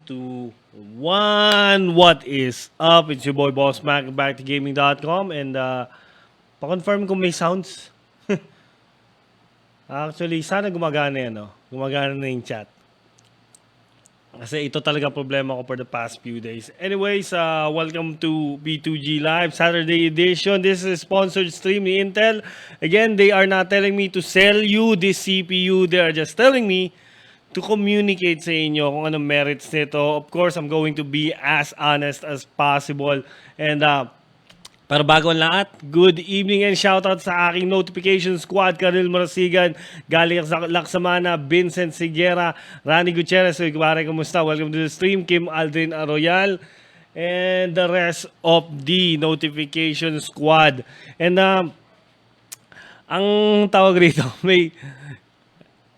2, 1. What is up? It's your boy Boss Mac back to gaming.com and pa-confirm kung may sounds. Actually, sana gumagana yan, no? Gumagana na yung chat. Kasi ito talaga problema ko for the past few days. Anyways, welcome to B2G Live Saturday edition. This is a sponsored stream ni Intel. Again, they are not telling me to sell you this CPU. They are just telling me to communicate sa inyo kung anong merits nito. Of course, I'm going to be as honest as possible. And para bago ang lahat, good evening and shoutout sa aking notification squad, Karil Marasigan, galing sa Laksamana, Vincent Sigera, Rani Gutierrez, pare, kumusta? Welcome to the stream, Kim Aldrin Arroyal, and the rest of the notification squad. And ang tawag rito, may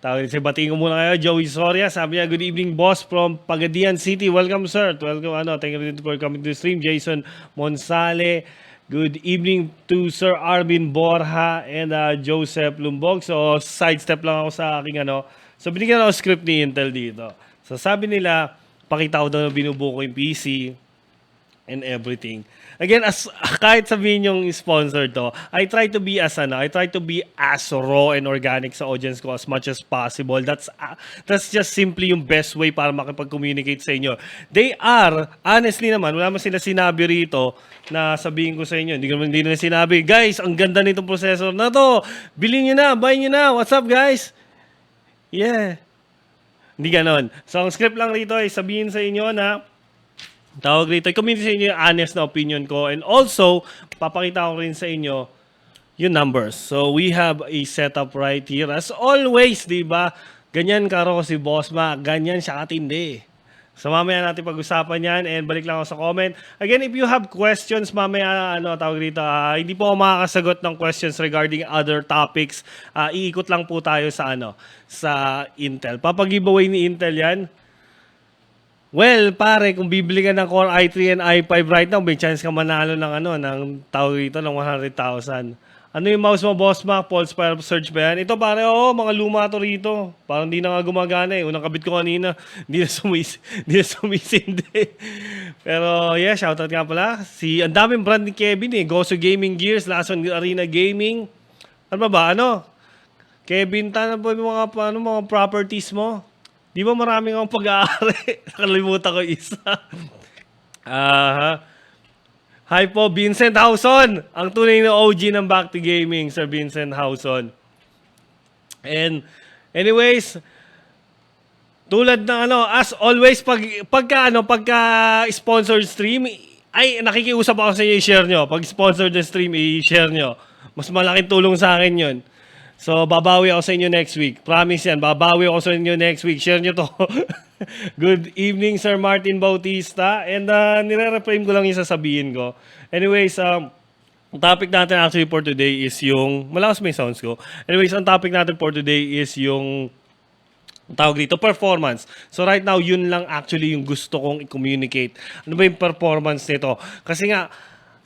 tawag rito, batiin ko muna kayo, Joey Soria, sabi niya, good evening boss from Pagadian City, welcome sir, welcome, thank you for coming to the stream, Jason Monsale. Good evening to Sir Arvin Borja and Joseph Lumbog. So, sidestep lang ako sa aking So, binigyan ako script ni Intel dito. So, sabi nila, pakita ko daw na binubuo ko yung PC and everything. Again, kahit sabihin yung sponsor to, I try to be as raw and organic sa audience ko as much as possible. That's just simply yung best way para makipag-communicate sa inyo. They are, honestly naman, wala man sila sinabi rito na sabihin ko sa inyo. Hindi na sinabi, guys, ang ganda nitong processor na to. Bilhin nyo na, buy nyo na. What's up, guys? Yeah. Hindi ganon. So, ang script lang rito ay sabihin sa inyo na tawag rito, i-comment sa inyo yung honest na opinion ko. And also, papakita ko rin sa inyo yung numbers. So, we have a setup right here. As always, di ba? Ganyan karo si Boss Ma. Ganyan siya katindi. So, mamaya natin pag-usapan yan. And balik lang ako sa comment. Again, if you have questions, mamaya, tawag rito, hindi po ako makakasagot ng questions regarding other topics. Iikot lang po tayo sa, sa Intel. Papag-giveaway ni Intel yan. Well, pare, kung bibili ka ng Core i3 and i5 right now, may chance ka manalo ng ng tawag dito ng 100,000. Ano yung mouse mo, Boss Mac? Pulse Fire Search ba yan? Ito pare, mga luma to rito. Parang hindi na nga gumagana eh. Unang kabit ko kanina, hindi na sumisindi. Pero yeah, shoutout nga pala. Ang daming brand ni Kevin eh. Goso Gaming Gears, Last One Arena Gaming. Ano ba? Kevin, tanong po yung mga properties mo. Di ba maraming akong pag-aari? Nakalimutan ko isa. Hi po, Vincent Hauson. Ang tunay na OG ng Back to Gaming, Sir Vincent Hauson. And anyways, tulad ng as always, pagka sponsored stream, ay nakikiusap ako sa inyo, i-share nyo. Pag sponsored na stream, i-share nyo. Mas malaking tulong sa akin yun. So, babawi ako sa inyo next week. Promise yan, babawi ako sa inyo next week. Share nyo to. Good evening, Sir Martin Bautista. And nire-reframe ko lang yung sasabihin ko. Anyways, ang topic natin actually for today is yung... Malakas may sounds ko. Anyways, ang topic natin for today is yung... tawag dito, performance. So right now, yun lang actually yung gusto kong i-communicate. Ano ba yung performance nito? Kasi nga,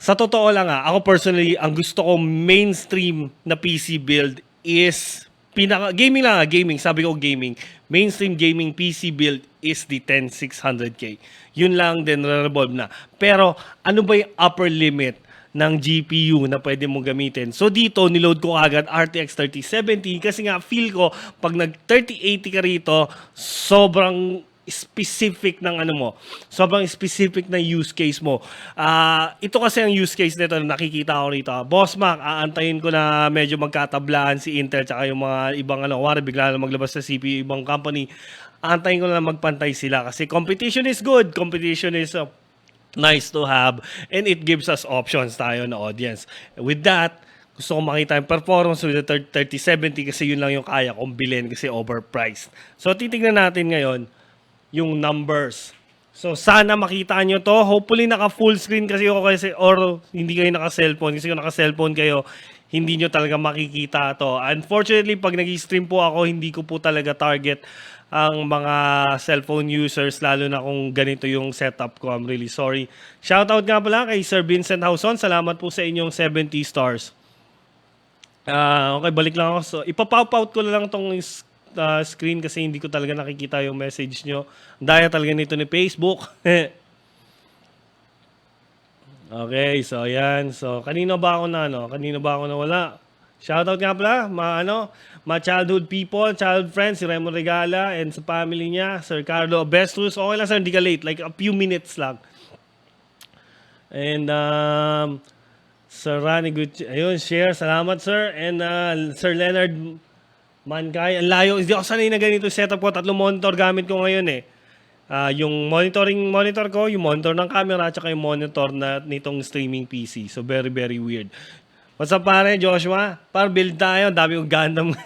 sa totoo lang ako personally, ang gusto kong mainstream na PC build is gaming lang gaming, sabi ko gaming. Mainstream gaming PC build is the 10600K. Yun lang din revolve na. Pero ano ba yung upper limit ng GPU na pwede mong gamitin? So dito niload ko agad RTX 3070 kasi nga feel ko pag nag 3080 ka rito, sobrang specific ng sobrang specific na use case mo. Ito kasi ang use case nito na nakikita ko rito. Boss Mac, aantayin ko na medyo magkatablaan si Intel tsaka yung mga ibang bigla na maglabas sa CPU ibang company. Aantayin ko na magpantay sila kasi competition is good. Competition is nice to have and it gives us options tayo na audience. With that, gusto kong makita yung performance with the 3070 kasi yun lang yung kaya kong bilhin kasi overpriced. So titignan natin ngayon yung numbers. So, sana makita nyo to. Hopefully, naka-full screen kasi or hindi kayo naka-cellphone. Kasi kung naka-cellphone kayo, hindi nyo talaga makikita to. Unfortunately, pag nag-stream po ako, hindi ko po talaga target ang mga cellphone users, lalo na kung ganito yung setup ko. I'm really sorry. Shoutout nga pala kay Sir Vincent Hauson. Salamat po sa inyong 70 stars. Okay, balik lang ako. So, ipapop out ko lang tong screen kasi hindi ko talaga nakikita yung message nyo. Daya talaga nito ni Facebook. Okay, so ayan. So, kanino ba ako na, no? Kanino ba ako nawala? Shoutout nga pala, mga childhood people, childhood friends, si Remo Regala and sa family niya, Sir Carlo Bestus. Okay lang sir, hindi ka late. Like a few minutes lang. And, Sir Rani Gucci, ayun, share. Salamat sir. And Sir Leonard Mankay, ang layo. Hindi ako sanay na ganito setup ko. 3 monitor gamit ko ngayon eh. Yung monitor ko, yung monitor ng camera, at saka yung monitor nitong streaming PC. So, very, very weird. What's up, pare, Joshua? Build tayo. Dami yung Gundam.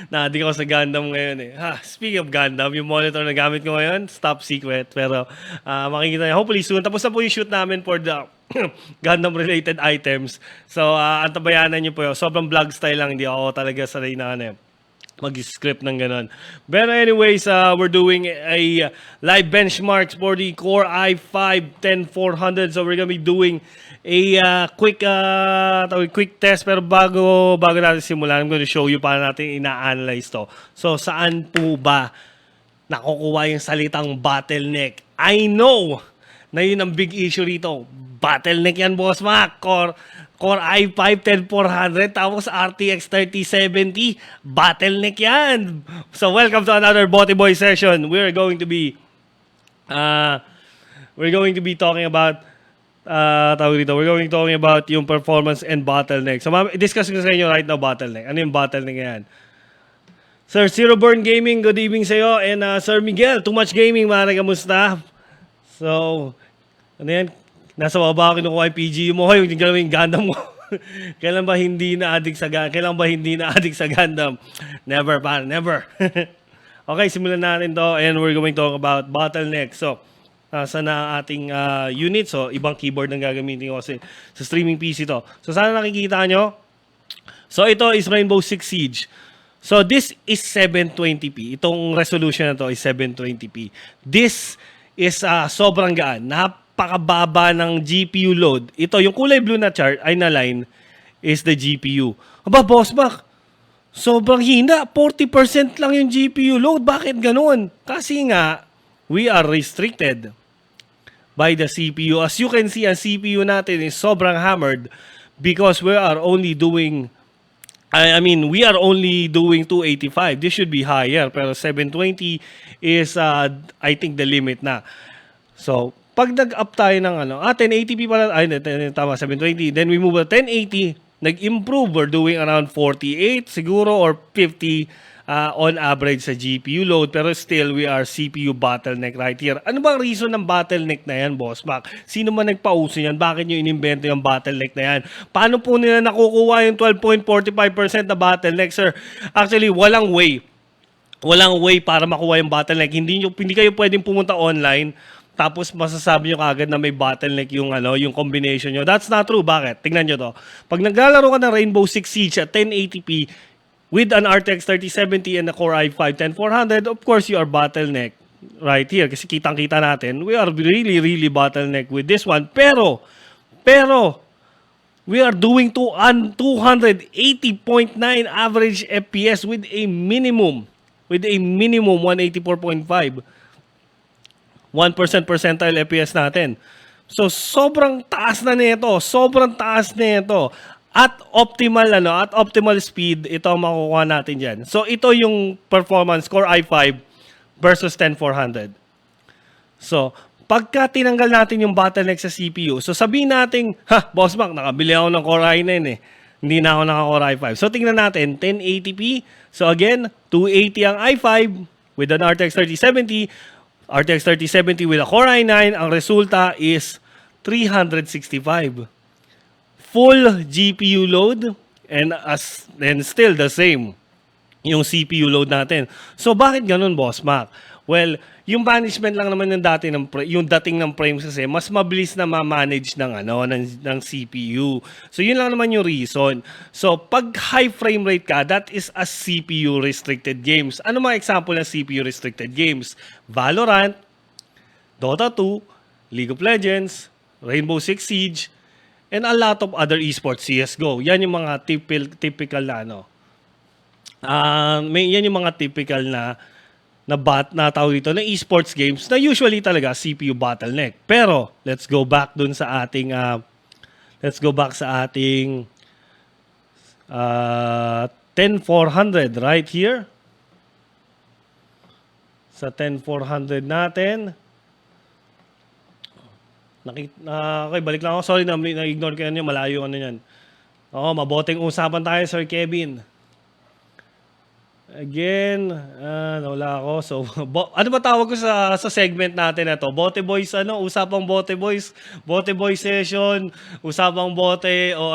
Naadik ako sa Gundam ngayon eh. Speaking of Gundam, yung monitor na gamit ko ngayon, top secret. Pero, makikita niyo, hopefully soon. Tapos na po yung shoot namin for the Gundam-related items. So, antabayanan niyo po yun. Sobrang vlog style lang. Hindi ako talaga sanay na mag-script ng ganon. But anyways, we're doing a live benchmarks for the Core i5-10400. So we're gonna be doing a quick test. Pero bago natin simulan, I'm gonna show you paano natin ina-analyze to. So saan po ba nakukuha yung salitang bottleneck? I know na yun ang big issue rito. Bottleneck yan, boss Mac. Core i5-10400 tapos RTX 3070 bottleneck yan. So welcome to another Boty Boy session. We're going to be talking about yung performance and bottleneck. So discuss ko sa inyo right now bottleneck. Ano yung bottleneck yan? Sir Zero Burn Gaming, good evening sa iyo. And Sir Miguel, Too Much Gaming, mga kamusta? So, ano yan? Nasa baba ako kinukuha yung PGU mo, yung gawin yung Gundam mo. Kailan ba hindi na-addict sa Gundam? Never, pa, never. Okay, simulan natin to and we're going to talk about bottleneck. So, nasa na ating unit. So, ibang keyboard ang gagamitin ko kasi sa streaming PC to. So, sana nakikita nyo. So, ito is Rainbow Six Siege. So, this is 720p. Itong resolution na to is 720p. This is sobrang gaan. Napakababa ng GPU load. Ito, yung kulay blue na chart ay na line is the GPU. Aba, boss Mac, sobrang hina. 40% lang yung GPU load. Bakit ganun? Kasi nga, we are restricted by the CPU. As you can see, ang CPU natin is sobrang hammered because we are only doing 285. This should be higher. Pero 720 is, I think, the limit na. So, pag nag-up tayo ng 1080p pala, tama, 720. Then we move to 1080, nag-improve. We're doing around 48 siguro or 50 on average sa GPU load. Pero still, we are CPU bottleneck right here. Ano bang reason ng bottleneck na yan, Boss Mac? Sino man nagpauso yan? Bakit nyo inimbento yung bottleneck na yan? Paano po nila nakukuha yung 12.45% na bottleneck, sir? Actually, walang way para makuha yung bottleneck. Hindi kayo pwedeng pumunta online tapos masasabi nyo kagad na may bottleneck yung combination nyo. That's not true. Bakit? Tingnan nyo to. Pag naglalaro ka ng Rainbow Six Siege at 1080p with an RTX 3070 and a Core i5-10400, of course you are bottleneck right here. Kasi kitang-kita natin, we are really, really bottleneck with this one. Pero, we are doing 280.9 average FPS with a minimum 184.5. 1% percentile FPS natin. So, sobrang taas na nito. At optimal speed, ito ang makukuha natin dyan. So, ito yung performance Core i5 versus 10400. So, pagka tinanggal natin yung bottleneck sa CPU, so sabihin natin, Boss Mac, nakabili ako ng Core i9 eh. Hindi na ako naka-Core i5. So, tingnan natin, 1080p. So, again, 280 ang i5 with an RTX 3070. RTX 3070 with a Core i9, ang resulta is 365. Full GPU load and still the same yung CPU load natin. So bakit ganun, Boss Mac? Well, yung management lang naman yung dating ng frames kasi mas mabilis na ma-manage ng CPU. So yun lang naman yung reason. So pag high frame rate ka, that is a CPU restricted games. Ano mga example ng CPU restricted games? Valorant, Dota 2, League of Legends, Rainbow Six Siege, and a lot of other esports, CSGO. Yan yung mga typical na Yan yung mga typical na tawag dito na esports games na usually talaga CPU bottleneck. Pero let's go back sa ating 10400 right here. Sa 10400 natin. Okay, balik lang ako. Sorry na-ignore ko yan. Malayo ano yan. Maboteng usapan tayo, Sir Kevin. Again, nawala ako. So, ano ba tawag ko sa segment natin na to? Bote Boys, usapang Bote Boys, Bote Boys session, usapang bote, o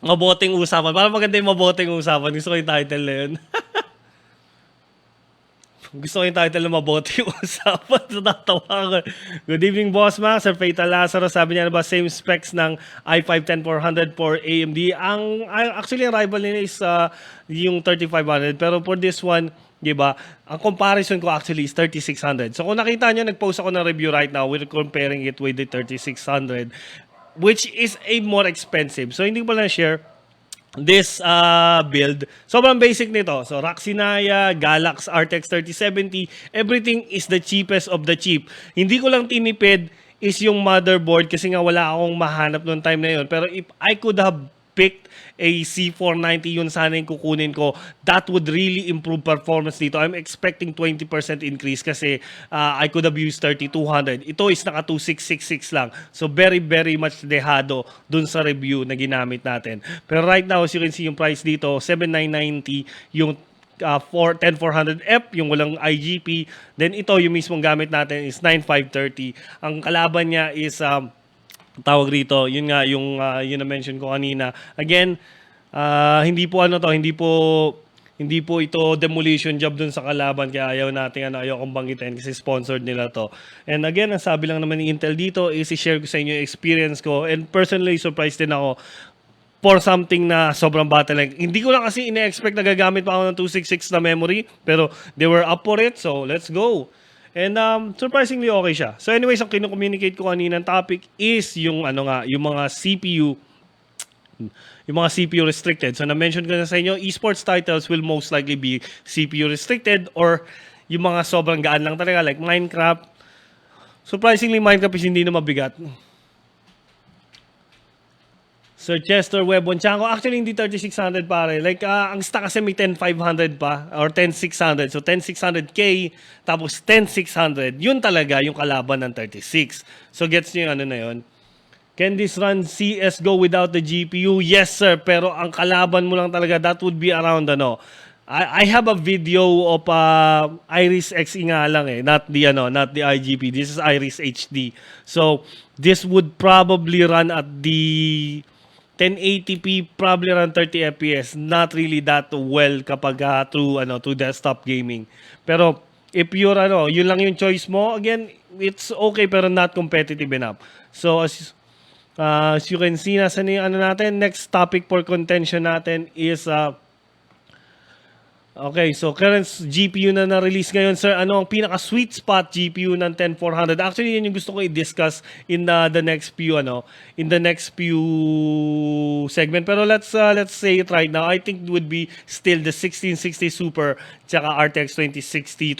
maboteng usapan. Para maganda yung maboteng usapan. Gusto ko yung title na yun. Gusto ko yung title na mabote yung usapan. Natatawa ko. Good evening, Boss Max. Sir Fatal Lazaro, sabi niya na ba same specs ng i5-10400 for AMD? Actually, ang rival nila is yung 3500. Pero for this one, di ba, ang comparison ko actually is 3600. So kung nakita nyo, nag-post ako ng review right now. We're comparing it with the 3600, which is a more expensive. So hindi ko pala na-share this build. Sobrang basic nito. So Raxinaya, Galax RTX 3070, everything is the cheapest of the cheap. Hindi ko lang tinipid is yung motherboard kasi nga wala akong mahanap noong time na yun. Pero if I could have picked a C490, yun sana yung kukunin ko. That would really improve performance dito. I'm expecting 20% increase kasi I could have used 3200. Ito is naka 2666 lang. So very, very much dehado dun sa review na ginamit natin. Pero right now, as you can see yung price dito, 7990 yung 10400F, yung walang IGP. Then ito, yung mismong gamit natin is 9530. Ang kalaban niya is tawag rito, yun nga yung yun na mention ko kanina. Again, hindi po ito demolition job dun sa kalaban, kaya ayaw kong banggitin kasi sponsored nila to. And again, ang sabi lang naman ni Intel dito is i-share ko sa inyo yung experience ko, and personally surprised din ako for something na sobrang bottleneck. Hindi ko lang kasi ina-expect na gagamit pa ako ng 266 na memory, pero they were up for it, so let's go. And surprisingly okay siya. So anyways, ang kino-communicate ko kanina ng topic is yung mga CPU restricted. So na-mention ko na sa inyo, esports titles will most likely be CPU restricted, or yung mga sobrang gaan lang talaga like Minecraft. Surprisingly, Minecraft is hindi na mabigat. Sir Chester Webon Chanko, actually hindi 3600 pare. Like ang stock kasi may 10500 pa or 10600. So 10600K tapos 10600. Yun talaga yung kalaban ng 36. So gets niyo yung na yun? Can this run CS:GO without the GPU? Yes sir, pero ang kalaban mo lang talaga that would be around I have a video of Iris Xe nga lang not the IGP. This is Iris HD. So this would probably run at the 1080p, probably around 30 FPS. Not really that well kapag through desktop gaming. Pero if you're yun lang yung choice mo, again, it's okay pero not competitive enough. So as you can see, nasa natin, next topic for contention natin is okay, so current GPU na na-release ngayon, sir. Ano ang pinaka-sweet spot GPU ng 10400? Actually, yun yung gusto ko i-discuss in the next few segment. Pero let's say it right now. I think it would be still the 1660 Super tsaka RTX 2060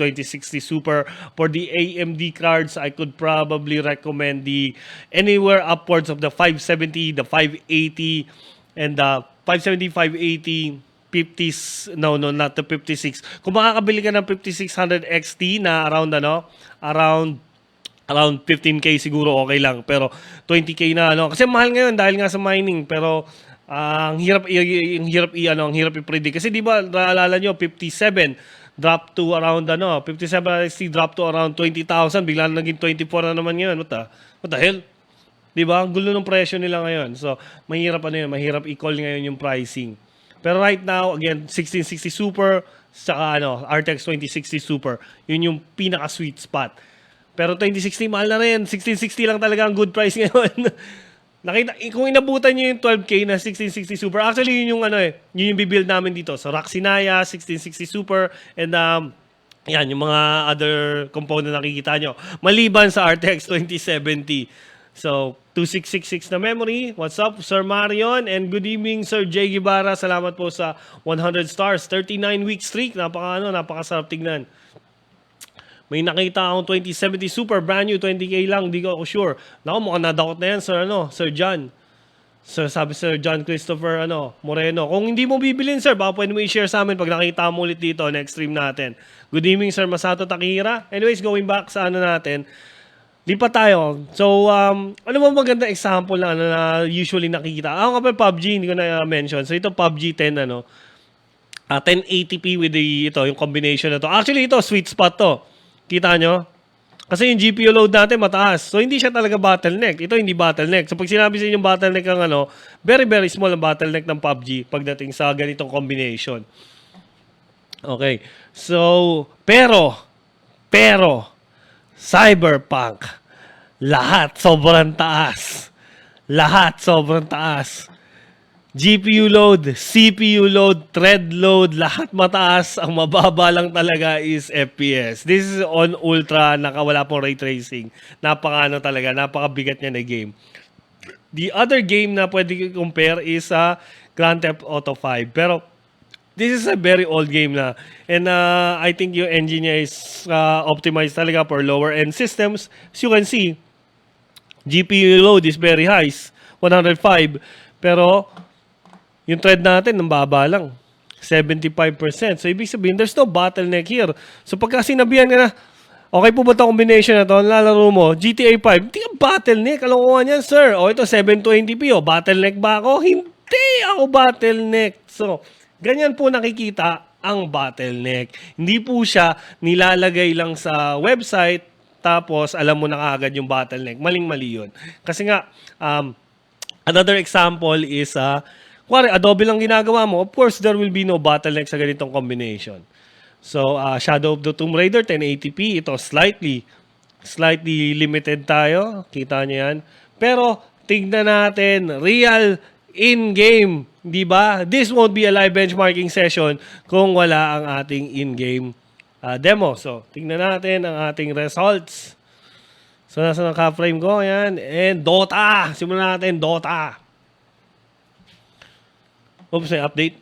Super. For the AMD cards, I could probably recommend the anywhere upwards of the 570, the 580, and the 570, 580, 50s, no, not the 56. Kung makakabili ka ng 5600 XT na around 15K siguro okay lang. Pero 20K na kasi mahal ngayon dahil nga sa mining, pero ang hirap i-predict kasi 'di ba naalala nyo 57 drop to around 57 XT drop to around 20,000, bigla na naging 24 na naman ngayon. What the hell? 'Di ba? Ang gulo ng presyo nila ngayon. So, mahirap mahirap i-call ngayon yung pricing. Pero right now, again, 1660 Super, saka RTX 2060 Super, yun yung pinaka-sweet spot. Pero 2060, mahal na rin. 1660 lang talaga ang good price ngayon. Kung inabutan nyo yung 12K na 1660 Super, actually yun yung yun yung bibuild namin dito. So Raxinaya, 1660 Super, and yan, yung mga other component na nakikita nyo. Maliban sa RTX 2070. So, 2666 na memory. What's up, Sir Marion? And good evening, Sir Jay Guevara. Salamat po sa 100 stars. 39-week streak. Napakasarap tignan. May nakita akong 2070 Super, brand new, 20K lang. Di ko ako sure. Naku, mukhang nadakot na yan, Sir John. So, sabi Sir John Christopher Moreno. Kung hindi mo bibilin, sir, baka pwede mo i-share sa amin pag nakita mo ulit dito next stream natin. Good evening, Sir Masato Takira. Anyways, going back sa natin. Lipat tayo. So, ano ba magandang example na usually nakikita? Ako kapag PUBG, hindi ko na-mention. So, ito PUBG 10, 1080p with yung combination na to. Actually, ito, sweet spot to. Kita nyo? Kasi yung GPU load natin mataas. So, hindi siya talaga bottleneck. Ito, hindi bottleneck. So, pag sinabi sa inyo bottleneck ang very, very small ang bottleneck ng PUBG pagdating sa ganitong combination. Okay. So, pero, Cyberpunk, lahat sobrang taas. GPU load, CPU load, thread load, lahat mataas. Ang mababa lang talaga is FPS. This is on ultra, wala pong ray tracing. Napakabigat niya na game. The other game na pwede compare is Grand Theft Auto 5. Pero this is a very old game na. And I think yung engine niya is optimized talaga for lower end systems. As you can see, GPU load is very high, 105. Pero yung thread natin, ang baba lang, 75%. So, ibig sabihin, there's no bottleneck here. So, pagka sinabihan ka na, okay po ba ito combination na ito? Lalaro mo, GTA 5, hindi ka bottleneck. Kalokohan yan, sir. O, ito, 720p. O, bottleneck ba ako? Hindi ako bottleneck. So, ganyan po nakikita ang bottleneck. Hindi po siya nilalagay lang sa website, tapos alam mo na kaagad yung bottleneck. Maling-mali yun. Kasi nga, another example is, kuwari, Adobe lang ginagawa mo, of course, there will be no bottleneck sa ganitong combination. So, Shadow of the Tomb Raider, 1080p. Ito, slightly limited tayo. Kita niyo yan. Pero, tignan natin, real in-game. Di ba? This won't be a live benchmarking session kung wala ang ating in-game demo. So, tignan natin ang ating results. So, nasa naka-frame ko. Yan. And Dota. Simulan natin, Dota. Oops, may update.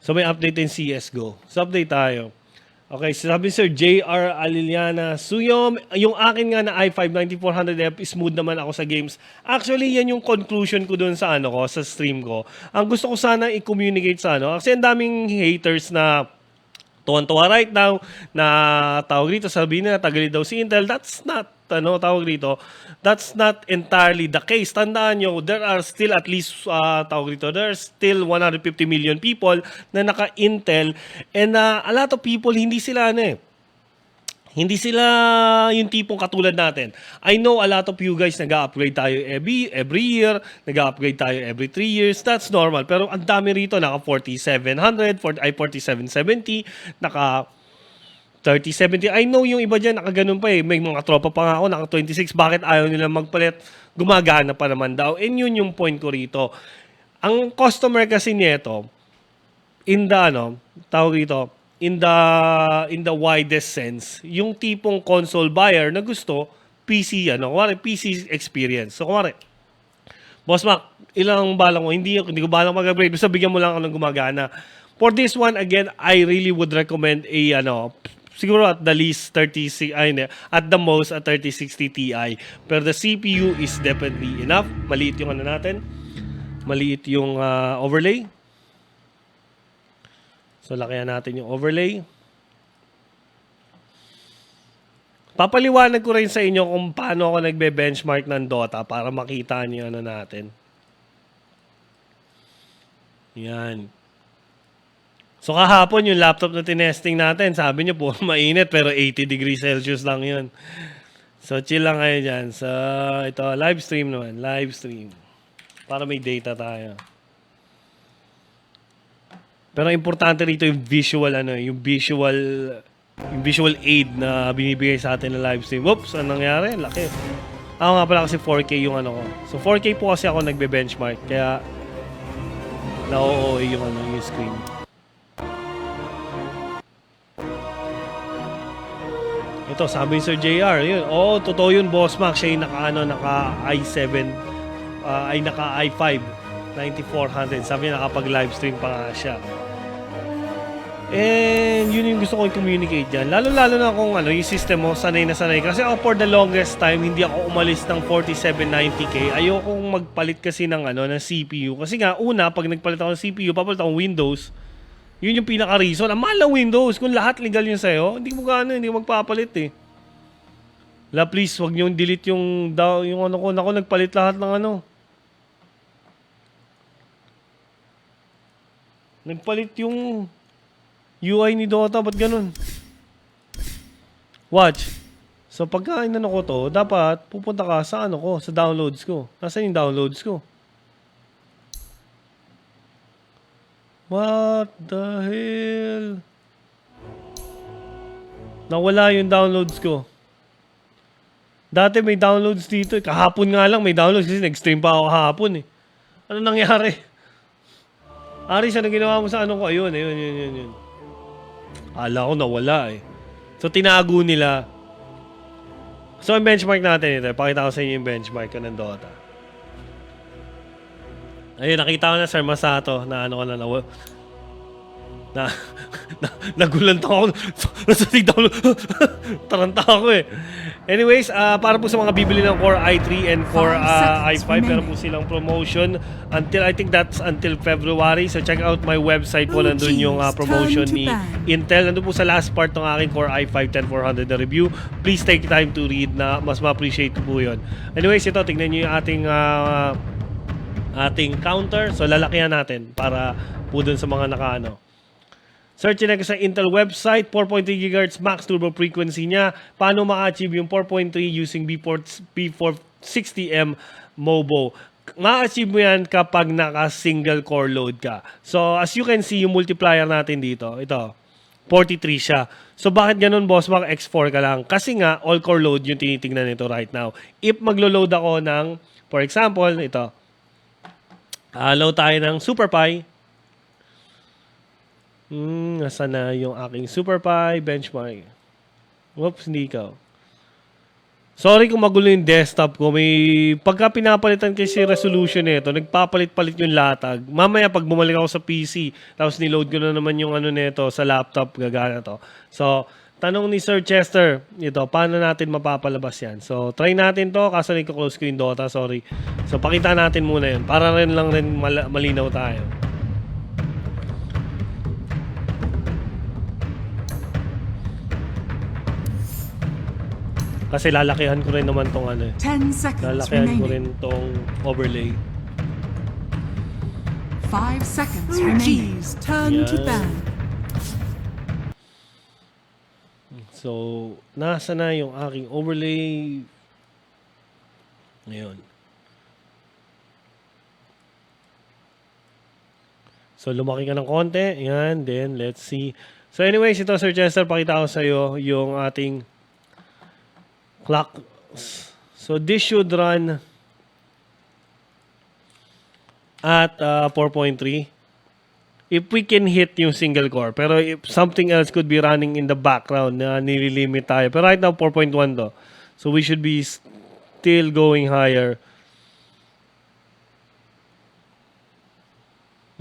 So, may update in CSGO. So, update tayo. Okay, sabi Sir JR Aliliana, Suyom, yung akin nga na i5-10400F, smooth naman ako sa games. Actually, yan yung conclusion ko dun sa sa stream ko. Ang gusto ko sana i-communicate sa kasi ang daming haters na tuwan-tuwa right now, na tawag dito, sabihin na tagali daw si Intel. That's not, tawag dito, that's not entirely the case. Tandaan nyo, there are still at least, there are still 150 million people na naka-Intel, and a lot of people, hindi sila hindi sila yung tipong katulad natin. I know a lot of you guys nag-upgrade tayo every year, nag-upgrade tayo every 3 years. That's normal. Pero ang dami rito, naka 4700, 4770, naka 3070. I know yung iba dyan, nakaganon pa eh. May mga tropa pa nga ako, naka 26. Bakit ayaw nila magpalit? Gumagana pa naman daw. And yun yung point ko rito. Ang customer kasi nito, in the, tawag rito, in the widest sense, yung tipong console buyer na gusto PC PC experience. So kumare, Boss Mac, ilang balang mo, hindi ko balang mag-upgrade, basta bigyan mo lang ako ng gumagana. For this one again, I really would recommend a siguro at the least 36 at the most a 3060 Ti. Pero the CPU is definitely enough. Maliit yung natin. Maliit yung overlay. So, lakihan natin yung overlay. Papaliwanag ko rin sa inyo kung paano ako nagbe-benchmark ng Dota para makita niyo natin. Yan. So, kahapon yung laptop na tinesting natin, sabi niyo po, mainit pero 80 degrees Celsius lang yun. So, chill lang kayo dyan. So, ito, live stream naman. Live stream. Para may data tayo. Pero importante rito yung visual yung visual aid na binibigay sa atin ng live stream. Whoops, anong nangyari? Laki. Ako nga pala kasi 4K yung ko. So 4K po kasi ako nagbe-benchmark kaya na-OOA yung yung screen. Ito, sabi ni Sir JR, yun. Oo, totoo yun, Boss Mac. Siya yung naka i7, ay naka i5-10400. Sabi niya, nakapag-livestream pa nga siya. And yun yung gusto ko i-communicate dyan. Lalo-lalo na kung yung system mo, sanay na sanay. Kasi ako for the longest time, hindi ako umalis ng 4790K. Ayokong magpalit kasi ng CPU. Kasi nga, una, pag nagpalit ako ng CPU, papalit ako ng Windows. Yun yung pinaka-reason. Ang mahal ng Windows. Kung lahat legal yun sa'yo, hindi mo hindi mo magpapalit eh. Please, wag nyo delete yung ko. Naku, nagpalit lahat ng Nagpalit yung UI ni Dota. Ba't ganun? Watch. So, pagka ko to, dapat pupunta ka sa sa downloads ko. Nasaan yung downloads ko? What the hell? Nawala yung downloads ko. Dati may downloads dito. Kahapon nga lang may downloads kasi nag-stream pa ako kahapon eh. Ano nangyari? Ari, siya na ginawa mo sa ko? Ayun. Ala ko nawala eh. So, tinago nila. So, yung benchmark natin ito. Pakita ko sa inyo yung benchmark ko ng Dota. Ayun, nakita ko na Sir Masato na nagulant ako. Taranta ako eh. Anyways, para po sa mga bibili ng Core i3 and Core i5, meron po silang promotion until, I think that's until February. So check out my website po, nandun yung promotion ni Intel. Nandun po sa last part ng aking Core i5-10400 na review. Please take time to read, na mas ma-appreciate ko po yun. Anyways, ito, tignan nyo yung ating counter. So lalakihan natin para po dun sa mga search nyo sa Intel website, 4.3 GHz max turbo frequency niya. Paano ma-achieve yung 4.3 using B460M MOBO? Ma-achieve mo yan kapag naka-single core load ka. So, as you can see, yung multiplier natin dito, ito, 43 siya. So, bakit ganun, Boss Mac? X4 ka lang. Kasi nga, all-core load yung tinitingnan nito right now. If maglo-load ako ng, for example, ito, load tayo ng SuperPi. Nasa na yung aking SuperPi benchmark. Whoops, hindi ikaw. Sorry kung magulo yung desktop ko. Pagka pinapalitan kasi resolution nito, nagpapalit-palit yung latag. Mamaya pag bumalik ako sa PC, tapos niload ko na naman yung nito sa laptop, gagana to. So, tanong ni Sir Chester, paano natin mapapalabas yan? So, try natin to, kaso niko-close ko yung Dota, sorry. So, pakita natin muna yun, para rin malinaw tayo. Kasi lalakihan ko rin naman tong 10 seconds lalakihan ko rin tong overlay. 5 seconds remaining. Turn to ban. So, nasa na yung aking overlay. Ngayon. So, lumaki ka ng konti. Yan. Then, let's see. So, anyways, ito, Sir Chester, pakita ko sa'yo yung ating clock. So, this should run at 4.3. If we can hit yung single core. Pero if something else could be running in the background na nililimit tayo. Pero right now, 4.1 to. So, we should be still going higher.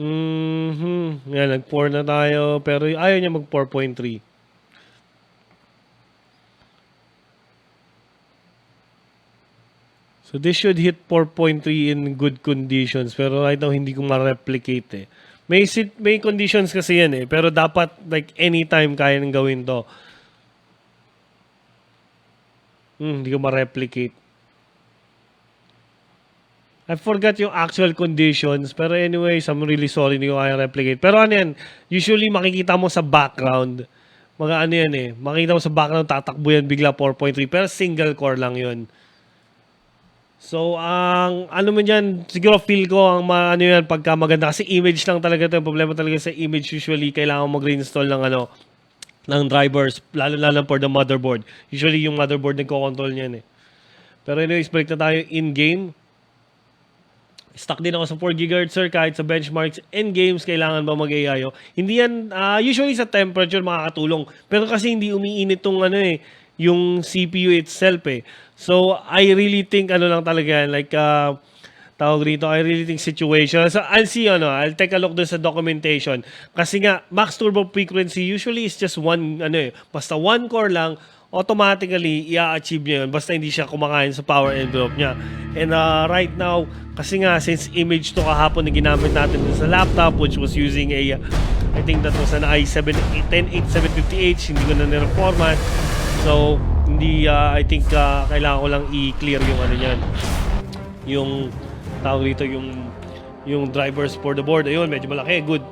Yan, nag-4 na tayo. Pero ayaw niya mag-4.3. So, this should hit 4.3 in good conditions. Pero right now, hindi ko ma-replicate eh. May conditions kasi yan eh. Pero dapat, like, anytime kaya nang gawin to. Hindi ko ma-replicate. I forgot yung actual conditions. Pero anyways, I'm really sorry, hindi ko kaya replicate. Pero ano yan, usually makikita mo sa background. Mga ano yan eh. Makikita mo sa background, tatakbo yan bigla 4.3. Pero single core lang yun. So, ang ano mo dyan, siguro feel ko ang yan pagka maganda. Kasi image lang talaga ito. Yung problema talaga sa image, usually kailangan mag-reinstall ng ng drivers, lalo for the motherboard. Usually yung motherboard nagko-control niyan eh. Pero anyways, balik na tayo in-game. Stuck din ako sa 4 GHz sir, kahit sa benchmarks and games, kailangan ba mag-AIO? Hindi yan, usually sa temperature makakatulong. Pero kasi hindi umiinit tong yung CPU itself eh. So, I really think, ano lang talaga, like, tawag rito, I really think situation. So, I'll take a look dun sa documentation. Kasi nga, max turbo frequency usually is just one, basta one core lang, automatically, i-achieve niya yun. Basta hindi siya kumakain sa power envelope niya. And right now, kasi nga, since image to kahapon na ginamit natin dun sa laptop, which was using a, I think that was an i7-10750H, hindi ko na nire-format. So, hindi, I think, kailangan ko lang i-clear yung ano yan. Yung, tawag dito, yung drivers for the board. Ayun, medyo malaki. Good.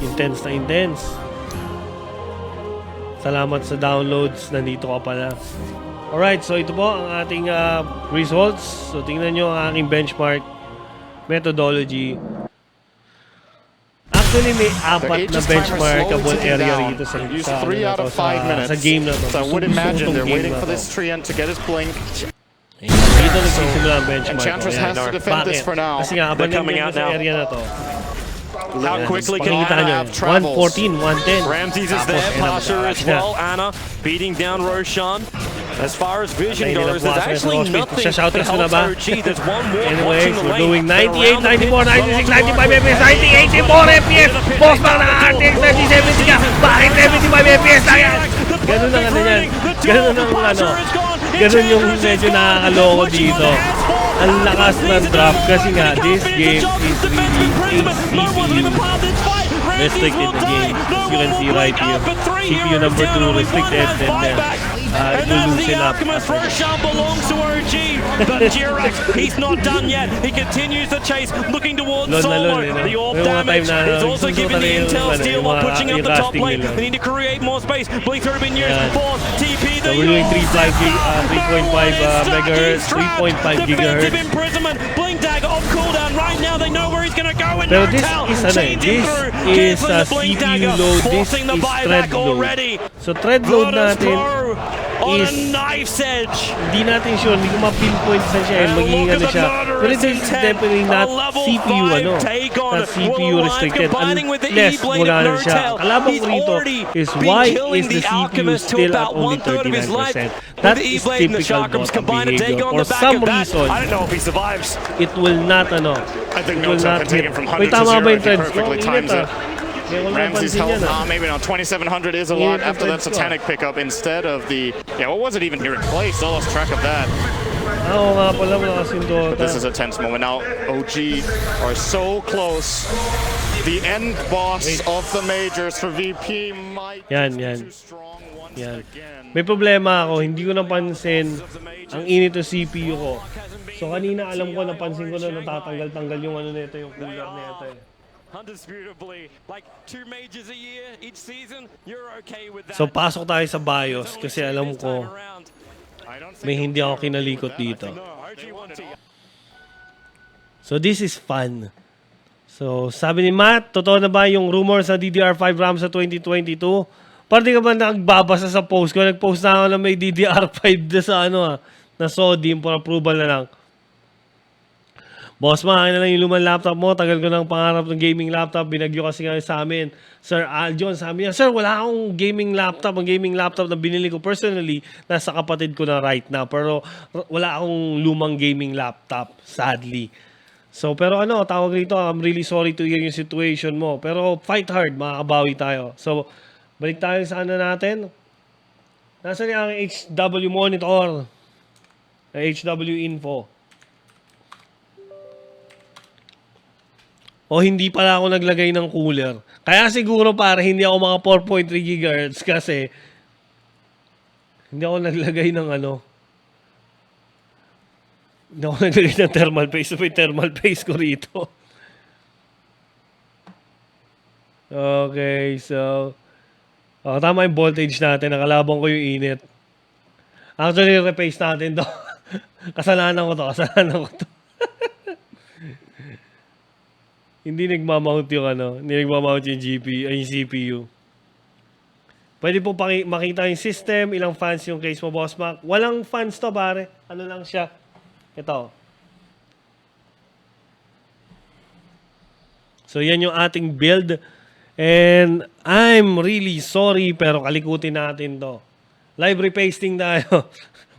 Intense na intense. Salamat sa downloads. Nandito ka pala. Alright, so ito po ang ating results. So, tingnan nyo ang aking benchmark methodology. Actually, may 4 na benchmarkable area rito sa game na to. So I would imagine they're waiting for this Treant to get his blink. Dito nagsisimula ang benchmark. Enchantress has to defend this for now. Kasi nga, habang nandiyan sa area na to, How quickly can Anna have travels? 114, 110. Ramses is there, Pasha as well. Anna beating down Roshan. As far as vision goes, there's actually nothing that helps OG. There's one more Anyways, watching the we're lane. doing 98, 94, 96, 95 FPS, 90, 84 FPS. Boss bang na RTX 3070 ka. Bakit 75 FPS lang yan? Ganun ang ano yan. Ganun ang ano. Ganun yung medyo nakakaloko dito. Ang lakas ng drop kasi nga, this game is really a CPU restricted na game. As you can see right here. CPU number 2 restricted, and then it will loosen up. First shot belongs to OG, but Jirax, he's not done yet. He continues the chase, looking towards Solo. The orb damage is also giving the intel steal while pushing up the top lane. They need to create more space. Blink through been used. Force TP. So we're doing 3.5 megahertz, 3.5 gigahertz. Imprisonment. Blink dagger off cooldown right now. They know where he's going to go. And Pero this is a CPU load. This is thread load. So thread load natin is knife's edge. Hindi natin sure, hindi ko ma-pinpoint sa siya, magiging ano siya. Pero this is definitely not CPU not CPU restricted unless wala na siya. Kalabang ko rito is why is the CPU still at only 39%. That is typical Dota behavior. For some reason, I don't know if he survives. it will not I think it will Notes not can take hit. him from Wait, 100 to tama ba 0 yung if he threads? perfectly times it. Ramsey's health, maybe not 2,700 is a lot after that satanic pickup instead of the, what was it even here in play? Still lost track of that. Oo nga pala, malakas yung Dota. This is a tense moment. Now, OG are so close. The end boss of the majors for VP might be too strong once again. May problema ako, hindi ko napansin ang init ng CPU ko. So kanina alam ko, napansin ko na natatanggal-tanggal yung ano nito, yung cooler nito eh. Undisputably, like 2 majors a year each season, you're okay with that. So pasok tayo sa BIOS kasi alam ko may hindi ako kinalikot dito. So this is fun. So sabi ni Matt, totoo na ba yung rumors sa DDR5 RAM sa 2022? Parang di ka ba nagbabasa sa post ko? Nag-post na ako na may DDR5 sa na SODIM for approval na lang. Boss, akin na lang yung lumang laptop mo. Tagal ko ng pangarap ng gaming laptop. Binagyo kasi nga sa amin. Sir Aljon, sabi niya, Sir, wala akong gaming laptop. Ang gaming laptop na binili ko personally, nasa kapatid ko na right now. Pero wala akong lumang gaming laptop, sadly. So, pero tawag rito, I'm really sorry to hear yung situation mo. Pero fight hard, makakabawi tayo. So, balik tayo sa natin. Nasaan yung ang HW monitor? HW info. O hindi pala ako naglagay ng cooler. Kaya siguro para hindi ako mga 4.3 GHz kasi hindi ako naglagay ng hindi ako naglagay ng thermal paste. So, may thermal paste ko rito. Okay, so tama yung voltage natin. Nakalabang ko yung init. Actually, repaste natin to. Kasalanan ko to. Hindi nagmamount yung hindi nagmamount yung yung CPU. Pwede po makita yung system, ilang fans yung case mo, Boss Mac. Walang fans to, pare. Ano lang siya. Ito. So, yan yung ating build. And I'm really sorry, pero kalikutin natin to. Live repasting tayo.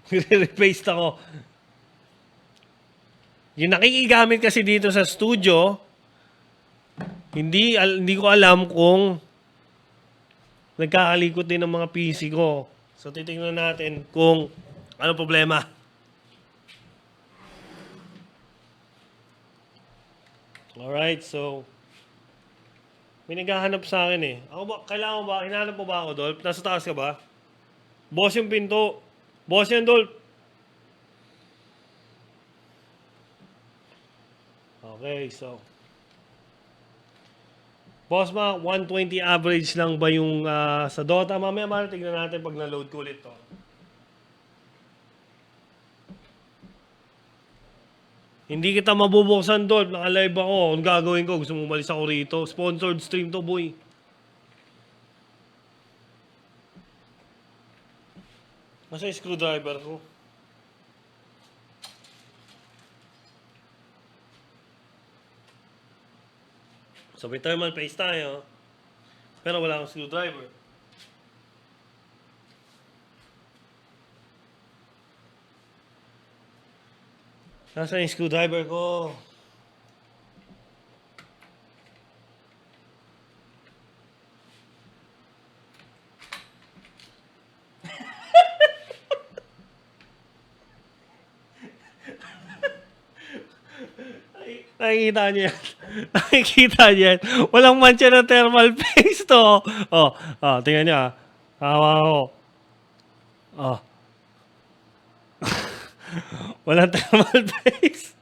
Magre-repaste ako. Yung nakikigamit kasi dito sa studio, hindi ko alam kung nagkakalikot din ng mga PC ko. So, titingnan natin kung ano problema. Alright, so may naghahanap sa akin eh. Ako ba, kailangan mo ba, hinahanap mo ba ako, Dolph? Nasa taas ka ba? Boss yung pinto. Boss yan, Dolph. Okay, so Boss ma, 120 average lang ba yung sa Dota? Mamaya tignan natin pag na-load ko ulit to. Hindi kita mabubuksan, Dolph. Naka-live ako. Ang gagawin ko, gusto mo umalis ako rito. Sponsored stream to, boy. Nasa yung screwdriver ko? So, may thermal paste tayo. Pero wala akong screwdriver. Nasa yung screwdriver ko? Nakikita niyo yan. Nakikita niyo yan. Walang mancha na thermal paste to. Tingnan niyo ah. Hawa ko. Walang thermal paste.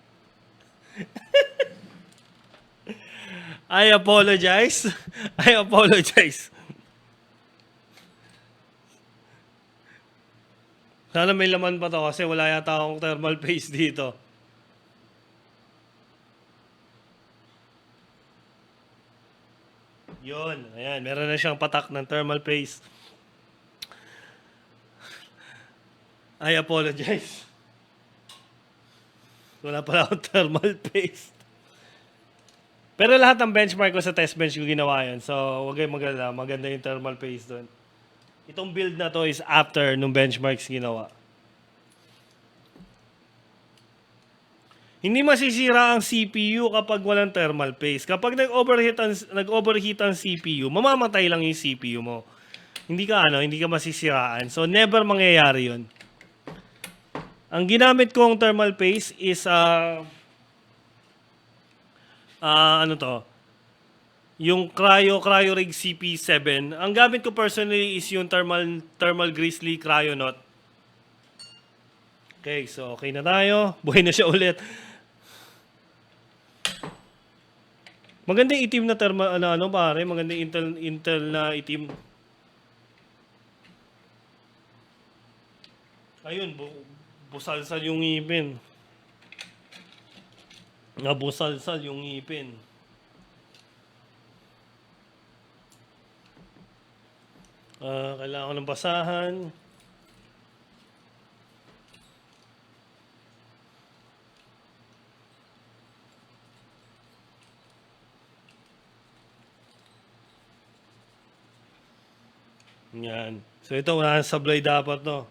I apologize. I apologize. Sana may laman pa to kasi wala yata akong thermal paste dito. Yun. Ayan. Meron na siyang patak ng thermal paste. I apologize. Wala pala akong thermal paste. Pero lahat ng benchmark ko sa test bench ko ginawa yun. So, huwag kayong maganda. Maganda yung thermal paste doon. Itong build na to is after nung benchmarks ginawa. Hindi masisira ang CPU kapag walang thermal paste. Kapag nag-overheat ang CPU, mamamatay lang yung CPU mo. Hindi ka masisiraan. So, never mangyayari yun. Ang ginamit kong thermal paste is yung Cryorig CP7. Ang gamit ko personally is yung thermal Grizzly Cryonaut. Okay, so okay na tayo. Buhay na siya ulit. Maganda yung itim na thermal, pare. Maganda yung Intel na itim. Ayun, busalsal yung ngipin. Nabusalsal yung ngipin. Kailangan ko ng basahan. Yan. So ito, wala nang sablay dapat to.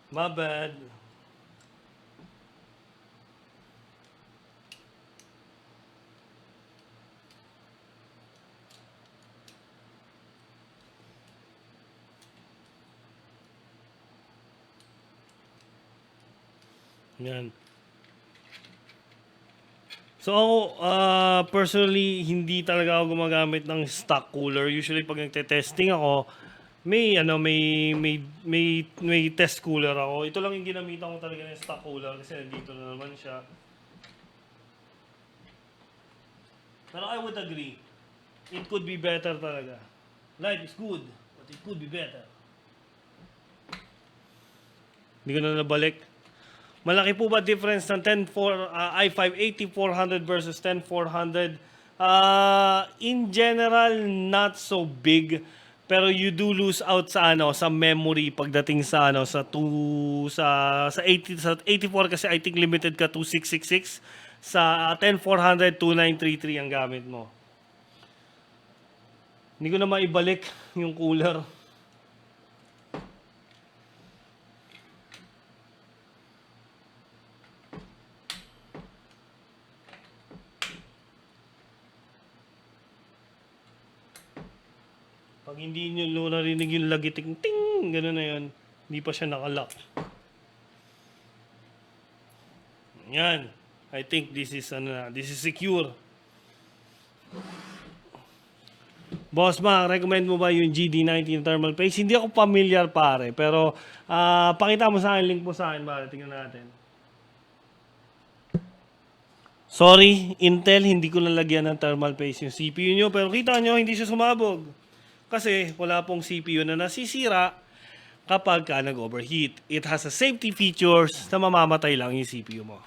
My bad. Yan. So ako, personally, hindi talaga ako gumagamit ng stock cooler. Usually pag nagte-testing ako, may test cooler ako. Ito lang yung ginamitan ko talaga ng stock cooler kasi nandito na naman siya. Pero I would agree, it could be better talaga. Life is good, but it could be better. Hindi ko na nabalik. Malaki po ba difference ng i5-10400 versus 10400? In general, not so big. Pero you do lose out sa memory pagdating sa sa 84 kasi I think limited ka 2666. Sa 10400 2933 ang gamit mo. Hindi ko na maibalik yung cooler. Pag hindi nyo narinig yung lagiting ting, gano'n na yun. Hindi pa siya nakalock. Yan. I think this is secure. Boss Mac, recommend mo ba yung GD19 thermal paste? Hindi ako familiar pare, pero pakita mo sa akin, link mo sa akin pare, tingnan natin. Sorry, Intel, hindi ko nalagyan ng thermal paste yung CPU nyo, pero kita nyo, hindi siya sumabog. Kasi wala pong CPU na nasisira kapag ka nag-overheat. It has a safety features na mamamatay lang yung CPU mo.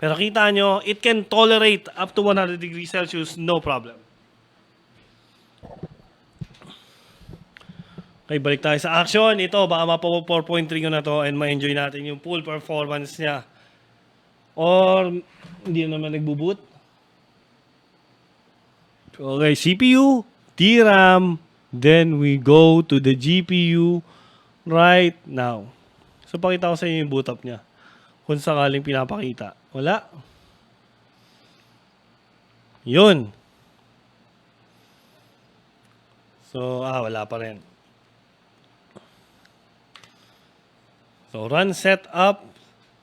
Pero kita nyo, it can tolerate up to 100 degrees Celsius, no problem. Okay, balik tayo sa action. Ito, baka mapa 4.3 ko na to and ma-enjoy natin yung full performance niya. Or, hindi naman nagbo-boot. Okay, CPU, DRAM, then we go to the GPU right now. So, pakita ko sa inyo yung boot up niya. Kung sakaling pinapakita. Wala. Yun. So, wala pa rin. So, run setup.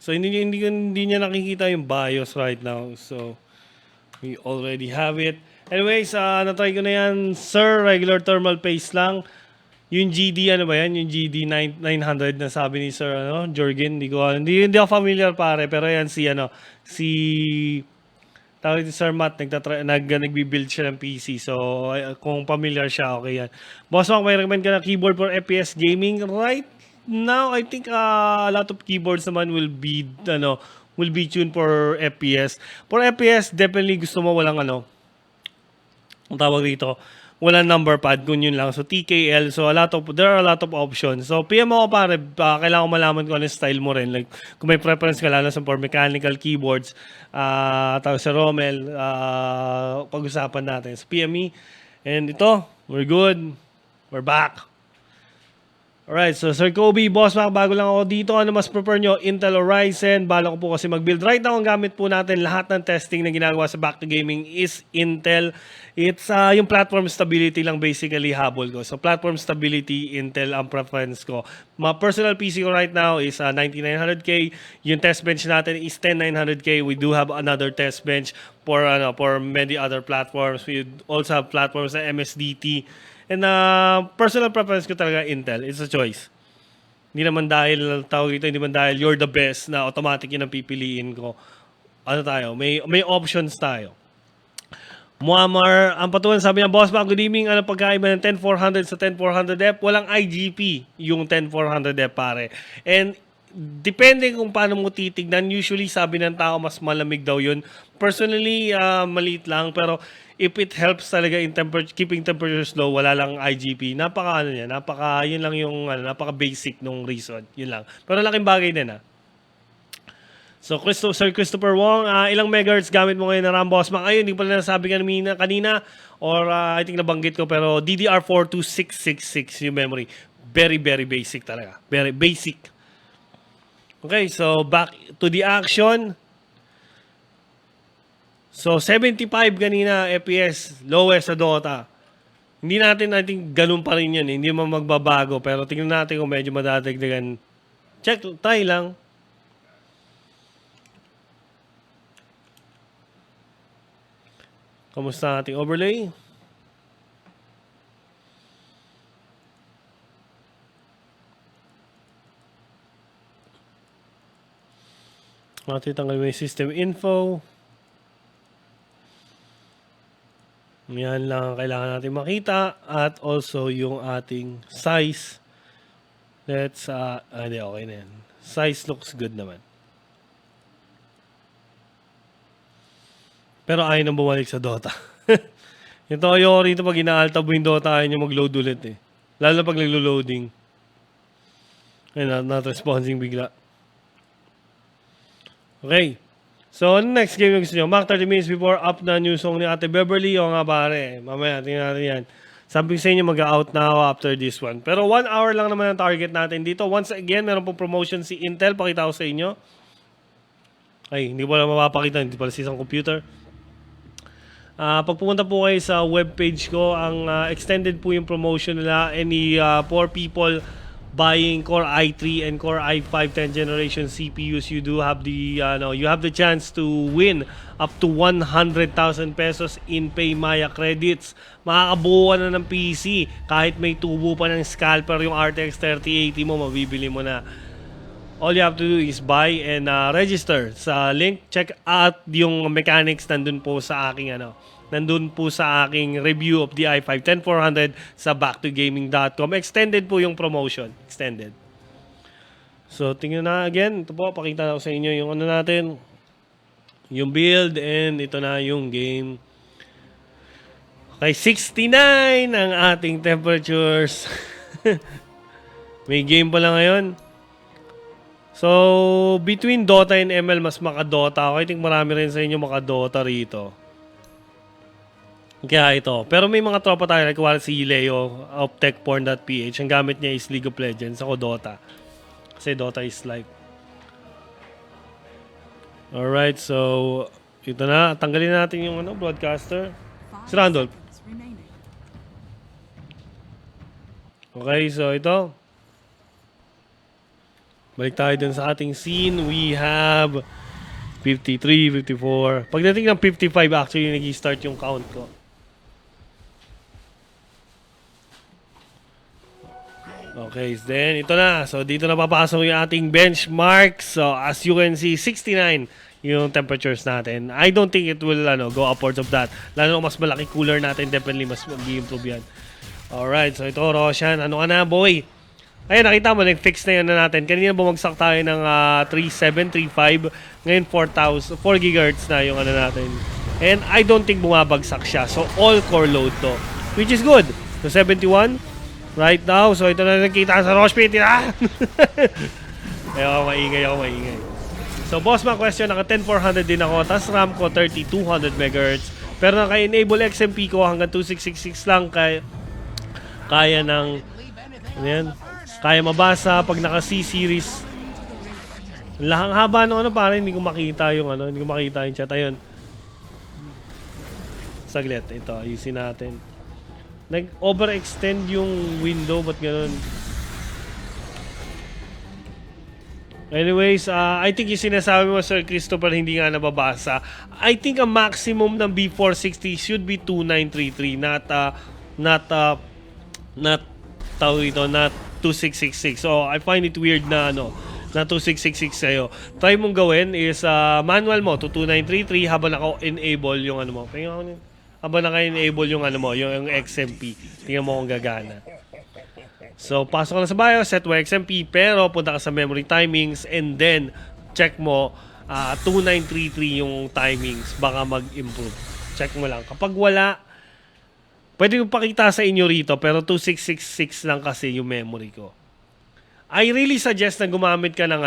So, hindi niya nakikita yung BIOS right now. So, we already have it. Anyways, na-try ko na yan, sir. Regular thermal paste lang. Yung GD, ano ba yan? Yung GD 900 na sabi ni Sir, Jorgen. Hindi ako familiar pare. Pero yan tawag si Sir Matt, nagbi-build siya ng PC. So, kung familiar siya, okay yan. Boss Mac, may recommend ka na keyboard for FPS gaming? Right now, I think a lot of keyboards naman will be tuned for FPS. For FPS, definitely gusto mo walang ang tawag dito, walang number pad, kung yun lang. So, TKL. So, there are a lot of options. So, PM ako pare, kailangan ko malaman kung ano style mo rin. Like, kung may preference ka lalo sa for mechanical keyboards, tapos sa Rommel, pag-usapan natin. So, PM me. And ito, we're good. We're back. Alright, so Sir Kobe, Boss Mac, bago lang ako dito. Ano mas prefer nyo? Intel or Ryzen? Bala ko po kasi mag-build. Right now, ang gamit po natin, lahat ng testing na ginagawa sa Back to Gaming is Intel. It's yung platform stability lang basically habol ko. So platform stability, Intel ang preference ko. My personal PC ko right now is 9900K. Yung test bench natin is 10900K. We do have another test bench for many other platforms. We also have platforms na MSDT. And personal preference ko talaga Intel. It's a choice. Hindi naman dahil you're the best na automatic yun ang pipiliin ko. May options tayo. Muammar, ang patuwan sabi niya, Boss Mac, good evening. Ano pagkaiba ng 10400 sa 10400F? Walang IGP yung 10400F pare. And depende kung paano mo titignan. Usually sabi ng tao mas malamig daw yun. Personally, maliit lang. Pero if it helps talaga in keeping temperatures low, wala lang IGP. Yun lang yung napaka-basic nung reason. Yun lang. Pero laking bagay din So, Sir Christopher Wong, ilang megahertz gamit mo ngayon na RAM, Boss Mac? Ayun, hindi pala nasabi kanina. Or I think nabanggit ko, pero DDR4 2666 yung memory. Very, very basic talaga. Very basic. Okay, so back to the action. So, 75 kanina FPS, lowest sa Dota. Hindi natin, I think, ganun pa rin yan. Hindi man magbabago. Pero tingnan natin kung medyo madadagdagan. Try lang. Kamusta ang ating overlay? Tanggal mo yung system info. Yan lang ang kailangan natin makita. At also yung ating size. Let's, okay na yan. Size looks good naman. Pero ayaw nang bumalik sa Dota. Ito ayoko rito pag ina-altab mo yung Dota, ayaw nyo mag-load ulit eh. Lalo na pag naglo-loading. Ayun, not responding bigla. Okay. So, next game na gusto nyo? Mac 30 minutes before up na new song ni Ate Beverly. O nga pare, mamaya, tingnan natin yan. Sabi ko sa inyo, mag-out na ako after this one. Pero 1 hour lang naman ang target natin dito. Once again, meron pong promotion si Intel. Pakita ko sa inyo. Ay, hindi ko lang mapapakita. Hindi pala sa isang computer. Pag pumunta po kayo sa webpage ko, ang extended po yung promotion nila. Any for people buying Core i3 and Core i5 10th generation CPUs, you do have the you have the chance to win up to 100,000 pesos in Paymaya credits. Makakabuo ka na ng PC kahit may tubo pa ng scalper yung RTX 3080 mo, mabibili mo na. All you have to do is buy and register sa link. Check out yung mechanics nandun po sa aking nandun po sa aking review of the i5-10400 sa backtogaming.com. Extended po yung promotion. Extended. So, tingnan na again. Ito po, pakita na ko sa inyo yung natin. Yung build and ito na yung game. Okay, 69 ang ating temperatures. May game pala ngayon. So, between Dota and ML, mas maka-Dota ako. I think marami rin sa inyo maka-Dota rito. Kaya ito. Pero may mga tropa tayo, like si Leo of techporn.ph. Ang gamit niya is League of Legends. Ako Dota. Kasi Dota is life. Alright, so ito na. Tanggalin natin yung broadcaster. Si Randolph. Okay, so ito. Balik tayo dun sa ating scene. We have 53, 54. Pagdating ng 55, actually, nag-start yung count ko. Okay, then ito na. So, dito na papasok yung ating benchmark. So, as you can see, 69 yung temperatures natin. I don't think it will go upwards of that. Lalo mas malaki cooler natin, definitely mas mag-improve yan. Alright, so ito, Roshan. Ano ka na, boy? Ayun, nakita mo, nag-fix na yun na natin. Kanina bumagsak tayo ng 3735. Ngayon, 4 GHz na yung natin. And I don't think bumabagsak siya. So, all-core load to. Which is good. So, 71 right now. So, ito na nakita sa Roche Pit. Ako maingay. So, boss, my question, naka 10400 din ako. Tapos RAM ko 3200 MHz. Pero naka-enable XMP ko hanggang 2666 lang. Kaya ng kaya mabasa pag naka C-series. Lahang haba ng para hindi ko makita yung hindi ko makita yung chat. Ayun. Saglit, ito ayusin natin. Nag-overextend yung window, ba't ganun? Anyways, I think yung sinasabi mo, Sir Christopher, hindi nga nababasa. I think ang maximum ng B460 should be 2933, not 2666. So, I find it weird na na 2666 sa'yo. Try mong gawin is manual mo to 2933 habang naka-enable yung mo. Habang naka-enable yung yung XMP. Tingnan mo kung gagana. So, pasok ka na sa BIOS, set mo XMP, pero punta ka sa memory timings and then check mo 2933 yung timings. Baka mag-improve. Check mo lang. Kapag wala, pwede ko pakita sa inyo rito, pero 2666 lang kasi yung memory ko. I really suggest na gumamit ka ng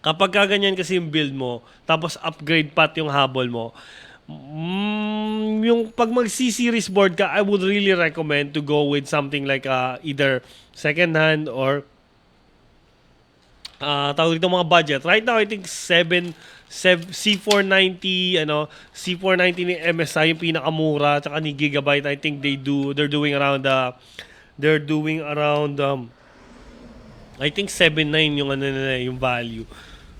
kapag kaganyan kasi yung build mo, tapos upgrade path yung habol mo, yung pag mag-C-series board ka, I would really recommend to go with something like either second hand or tawag dito mga budget. Right now, I think C490, C490 ni MSI yung pinakamura, tsaka ni Gigabyte, I think they're doing around I think 7.9 yung yung value.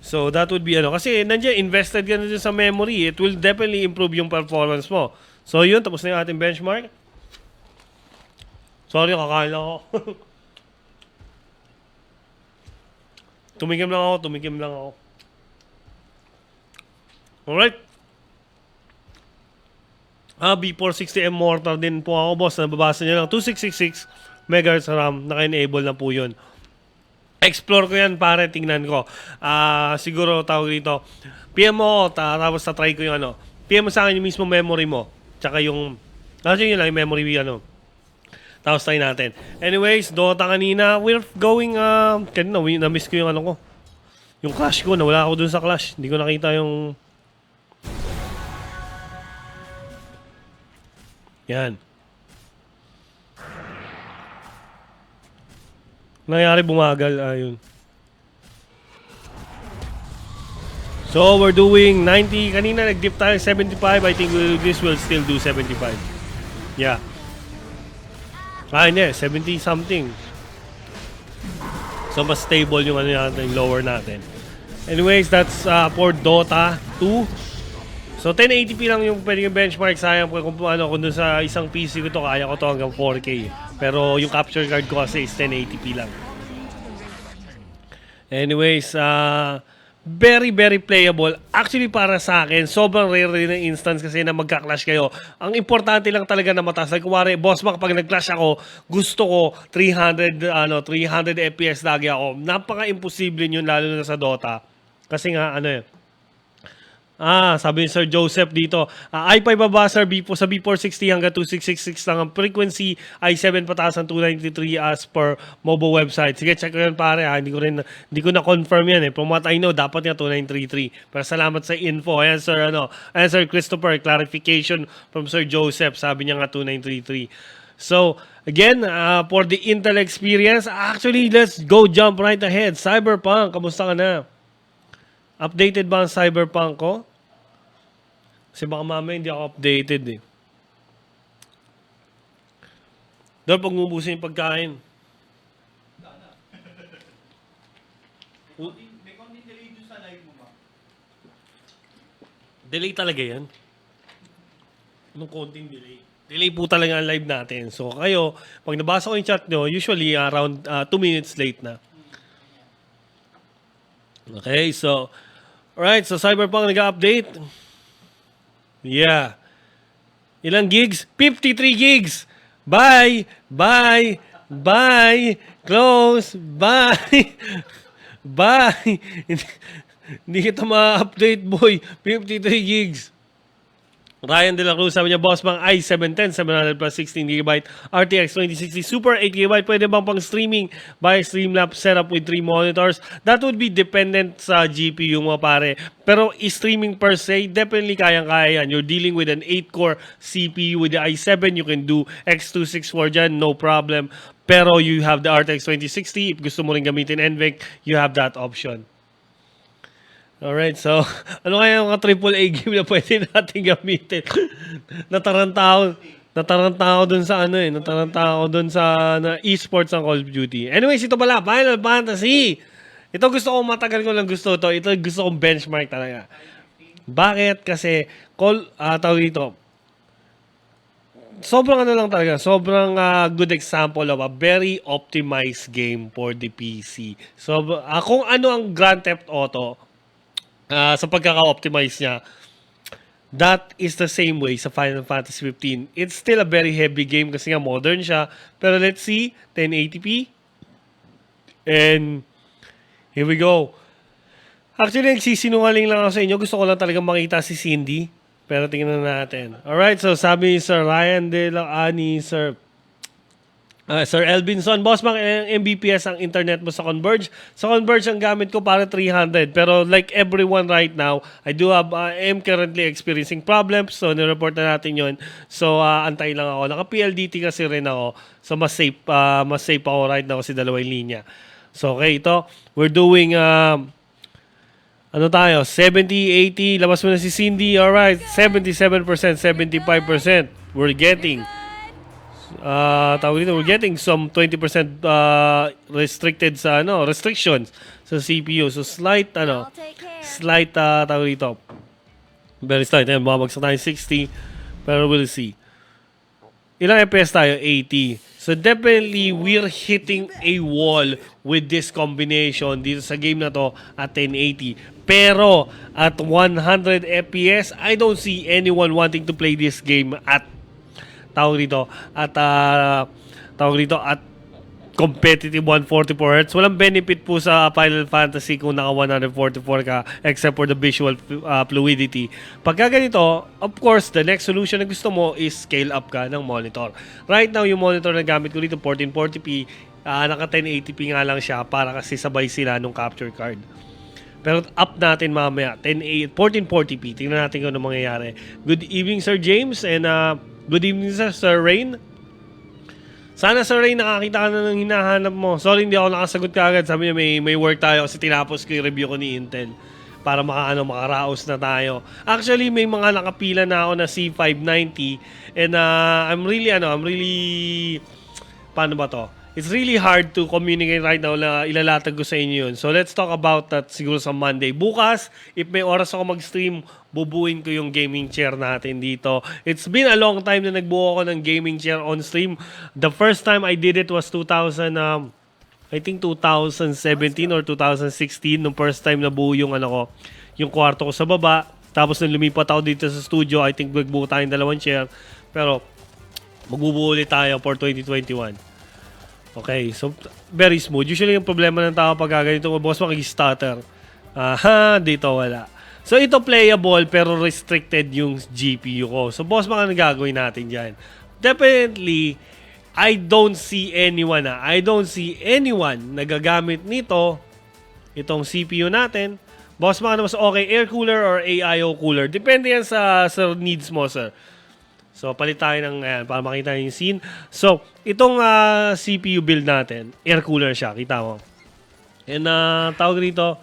So that would be kasi nandiyan invested ka na dyan sa memory, it will definitely improve yung performance mo. So yun, tapos na yung ating benchmark. Sorry, kakain lang ako. Tumikim lang ako. Alright. B460M mortar din po ako, boss. Nababasa niya lang. 2666 MHz RAM. Naka-enable na po yun. Explore ko yan, pare. Tingnan ko. Siguro, tawag dito. PM mo, tapos try ko yung PM mo sa akin yung mismo memory mo. Tsaka yung, kasi yun lang yung memory, tapos try natin. Anyways, Dota kanina. We're going, kanina, na-miss ko yung ko. Yung Clash ko. Nawala ako dun sa Clash. Hindi ko nakita yung yan. Nangyari bumagal, ayun. So, we're doing 90. Kanina nag-dip tayo 75. I think this will still do 75. Yeah. Hindi. 70 something. So, mas stable yung natin, lower natin. Anyways, that's for Dota 2. So, 1080p lang yung pwedeng benchmark. Sayang kung dun sa isang PC ko to, kaya ko to hanggang 4K. Pero yung capture card ko kasi is 1080p lang. Anyways, very, very playable. Actually, para sa akin, sobrang rare rin ng instance kasi na magka-clash kayo. Ang importante lang talaga na mataas. Like, kumari, boss man, kapag nag-clash ako, gusto ko 300 FPS lagi ako. Napaka-imposible yun, lalo na sa Dota. Kasi nga, sabi ni Sir Joseph dito, i5 baba, sir, sa B460 hanggang 2666 lang ang frequency, i7 pataas ang 293 as per mobile website. Sige, check ko yan pare, hindi ko na confirm yan From what I know, dapat nga 2933. Pero salamat sa info. Ayan Sir Christopher, clarification from Sir Joseph, sabi niya nga 2933. So, again, for the Intel experience, actually, let's jump right ahead. Cyberpunk, kamusta ka na? Updated ba ang Cyberpunk ko? Kasi baka mamaya hindi ako updated Doon, pag umubusin yung pagkain. May konting delay doon sa live mo ba? Delay talaga yan? Anong konting delay? Delay po talaga ang live natin. So kayo, pag nabasa ko yung chat nyo, usually around 2 minutes late na. Okay, so alright, so Cyberpunk nag-update. Yeah. Ilang gigs? 53 gigs. Bye. Close. Bye. Hindi kita ma-update, boy. 53 gigs. Ryan De La Cruz, sabi niya, boss, bang i7-10, 700 plus 16GB, RTX 2060 Super 8GB, pwede bang pang streaming by Streamlabs setup with 3 monitors? That would be dependent sa GPU mo, pare. Pero streaming per se, definitely kayang-kaya yan. You're dealing with an 8-core CPU with the i7, you can do X264 dyan, no problem. Pero you have the RTX 2060, if gusto mo rin gamitin NVENC, you have that option. Alright, so, ano kaya yung AAA game na pwede natin gamitin? Nataranta ako dun sa esports ng Call of Duty. Anyways, ito pala, Final Fantasy! Ito gusto ko, matagal ko lang gusto to. Ito gusto kong benchmark talaga. Bakit? Kasi, tawag dito, sobrang sobrang good example of a very optimized game for the PC. So, kung ano ang Grand Theft Auto, sa pagkaka-optimize niya, that is the same way sa Final Fantasy 15. It's still a very heavy game kasi nga modern siya. Pero let's see, 1080p. And here we go. Actually, nagsisinungaling lang ako sa inyo. Gusto ko lang talaga makita si Cindy. Pero tingnan natin. Alright, so sabi ni Sir Ryan De La Sir Elvinson, boss, bang Mbps ang internet mo sa Converge? Sa Converge, ang gamit ko para 300. Pero like everyone right now, I am currently experiencing problems. So, nireport na natin yon. So, antay lang ako. Naka-PLDT kasi rin ako. So, mas safe ako right now kasi dalawang linya. So, okay, ito. We're doing, 70, 80. Labas mo na si Cindy. Alright, 77%, 75%. We're getting... we're getting some 20% restricted sa restrictions sa CPU. So slight very slight. Ayan, bumabagsak tayo 60, pero we'll see. Ilang FPS tayo? 80. So definitely we're hitting a wall with this combination dito sa game na to at 1080. Pero at 100 FPS, I don't see anyone wanting to play this game at at competitive 144Hz. Walang benefit po sa Final Fantasy kung naka 144 ka except for the visual fluidity. Pagka ganito, of course, the next solution na gusto mo is scale up ka ng monitor. Right now, yung monitor na gamit ko dito, 1440p, naka 1080p nga lang siya para kasi sabay sila nung capture card. Pero up natin mamaya, 1440p. Tingnan natin kung ano mangyayari. Good evening, Sir James, and good evening, Sir Rain. Sana, Sir Rain, nakakita ka na ng hinahanap mo. Sorry, hindi ako nakasagot ka agad. Sabi niya, may work tayo kasi tinapos ko yung review ko ni Intel. para makaraos na tayo. Actually, may mga nakapila na ako na C590 and I'm really paano ba to? It's really hard to communicate right now na ilalatag ko sa inyo yun. So let's talk about that siguro sa Monday. Bukas, if may oras ako mag-stream, bubuin ko yung gaming chair natin dito. It's been a long time na nagbuo ako ng gaming chair on stream. The first time I did it was 2017 or 2016 nung first time na buo yung yung kwarto ko sa baba. Tapos nung lumipat ako dito sa studio, I think magbuo tayong 2 chair. Pero magbubuo ulit tayo for 2021. Okay, so very smooth. Usually yung problema ng tao pag ganito, boss, makikistuttter. Dito wala. So ito playable pero restricted yung GPU ko. So boss, ano gagawin natin dyan? Definitely, I don't see anyone na gagamit nito, itong CPU natin. Boss, ano mas okay, air cooler or AIO cooler? Depende yan sa needs mo, sir. So, palit tayo ng, ayan, para makita yung scene. So, itong CPU build natin, air cooler siya, kita mo. And, tawag dito,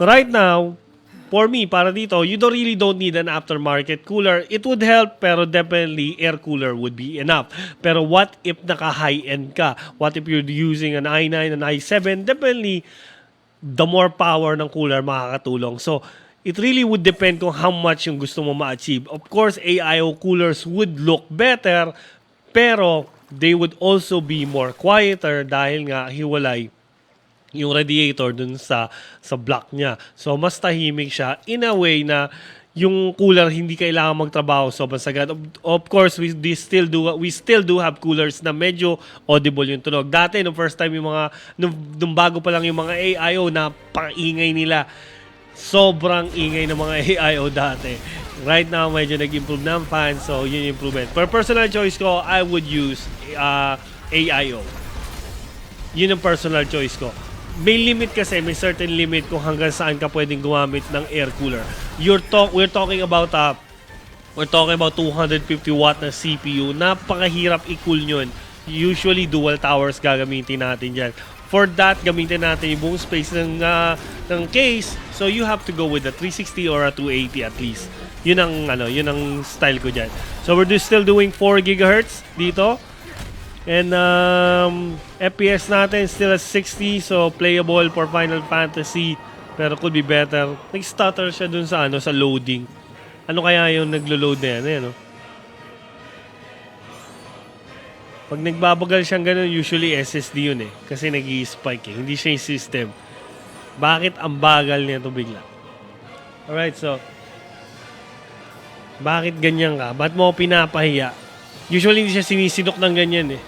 right now, for me, para dito, you really don't need an aftermarket cooler. It would help, pero definitely, air cooler would be enough. Pero what if naka-high-end ka? What if you're using an i9, an i7? Definitely, the more power ng cooler makakatulong. So, it really would depend kung how much yung gusto mo ma-achieve. Of course, AIO coolers would look better, pero they would also be more quieter dahil nga hiwalay yung radiator dun sa block niya. So, mas tahimik siya in a way na yung cooler hindi kailangan magtrabaho sobrang sagad. Of course, we still do have coolers na medyo audible yung tunog. Dati, nung first time yung mga, nung bago pa lang yung mga AIO na pang-ingay nila, sobrang ingay ng mga AIO dati. Right now, medyo nag-improve na ang fan, so yun yung improvement. For personal choice ko, I would use AIO. Yun ang personal choice ko. May limit kasi, may certain limit kung hanggang saan ka pwedeng gumamit ng air cooler. We're talking about 250 watt na CPU. Napakahirap i-cool yun. Usually, dual towers gagamitin natin dyan. For that, gamitin natin yung buong space ng case. So, you have to go with a 360 or a 280 at least. Yun ang style ko dyan. So, we're still doing 4 GHz dito. And FPS natin still at 60, so playable for Final Fantasy, pero could be better. Nag-stutter siya dun sa sa loading. Ano kaya yung naglo-load na yan? Ayan, no? Pag nagbabagal siyang ganun, usually SSD yun eh. Kasi nag-i-spike eh. Hindi siya yung system. Bakit ang bagal niya ito bigla? Alright, so bakit ganyan ka? Ba't mo pinapahiya? Usually hindi siya sinisidok ng ganyan eh.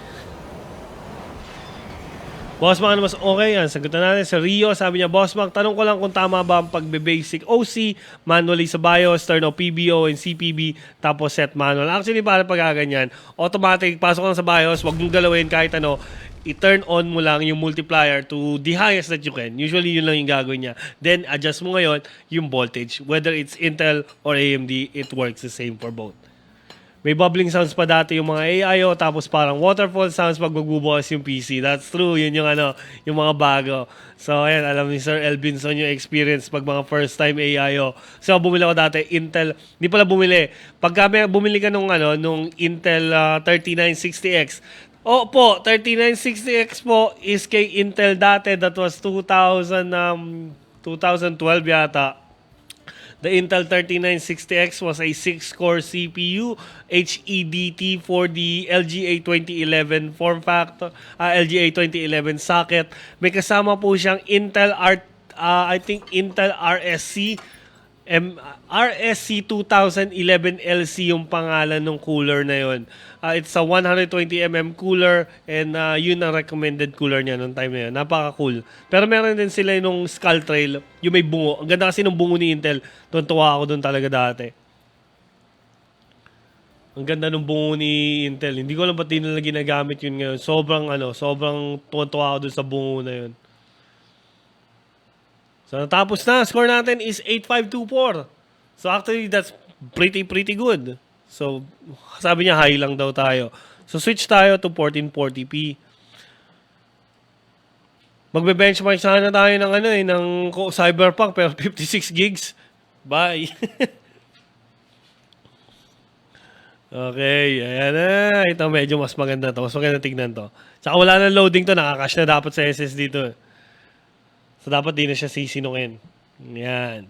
Boss Mac, ano mas okay yan? Sagutan natin sa Rio. Sabi niya, Boss Mac, tanong ko lang kung tama ba ang pagbe-basic OC, manually sa BIOS, turn on PBO and CPB, tapos set manual. Actually, para pagkaganyan, automatic, pasok lang sa BIOS, wag mong galawin kahit i-turn on mo lang yung multiplier to the highest that you can. Usually, yun lang yung gagawin niya. Then, adjust mo ngayon yung voltage. Whether it's Intel or AMD, it works the same for both. May bubbling sounds pa dati yung mga AIO, tapos parang waterfall sounds pag magbubukas yung PC. That's true. Yun yung mga bago. So, ayan, alam ni Sir Elvinson yung experience pag mga first time AIO. So, bumili ako dati, Intel, hindi pala bumili. Pagka bumili ka nung Intel 3960X, po, 3960X po is kay Intel dati. That was 2012 yata. The Intel 3960X was a 6-core CPU, HEDT for the LGA 2011 form factor, LGA 2011 socket. May kasama po siyang Intel Intel RSC, RSC 2011 LC yung pangalan ng cooler na yun. It's a 120mm cooler and yun ang recommended cooler niya noong time na yun. Napaka-cool. Pero meron din sila yung Skull Trail, yung may bungo. Ang ganda kasi ng bungo ni Intel. Tuwa ako doon talaga dati. Ang ganda ng bungo ni Intel. Hindi ko alam ba't di nila ginagamit yun ngayon. Sobrang tuwa ako doon sa bungo na yun. So, natapos na. Score natin is 8,524. So, actually, that's pretty good. So, sabi niya, high lang daw tayo. So, switch tayo to 1440p. Magbe-benchmark sana tayo ng ng Cyberpunk pero 56 gigs. Bye. Okay, ayan na. Ito medyo mas maganda to. Mas maganda tignan to. Tsaka wala na loading to. Nakakash na dapat sa SSD to. So dapat di na siya sisinukin. Yan.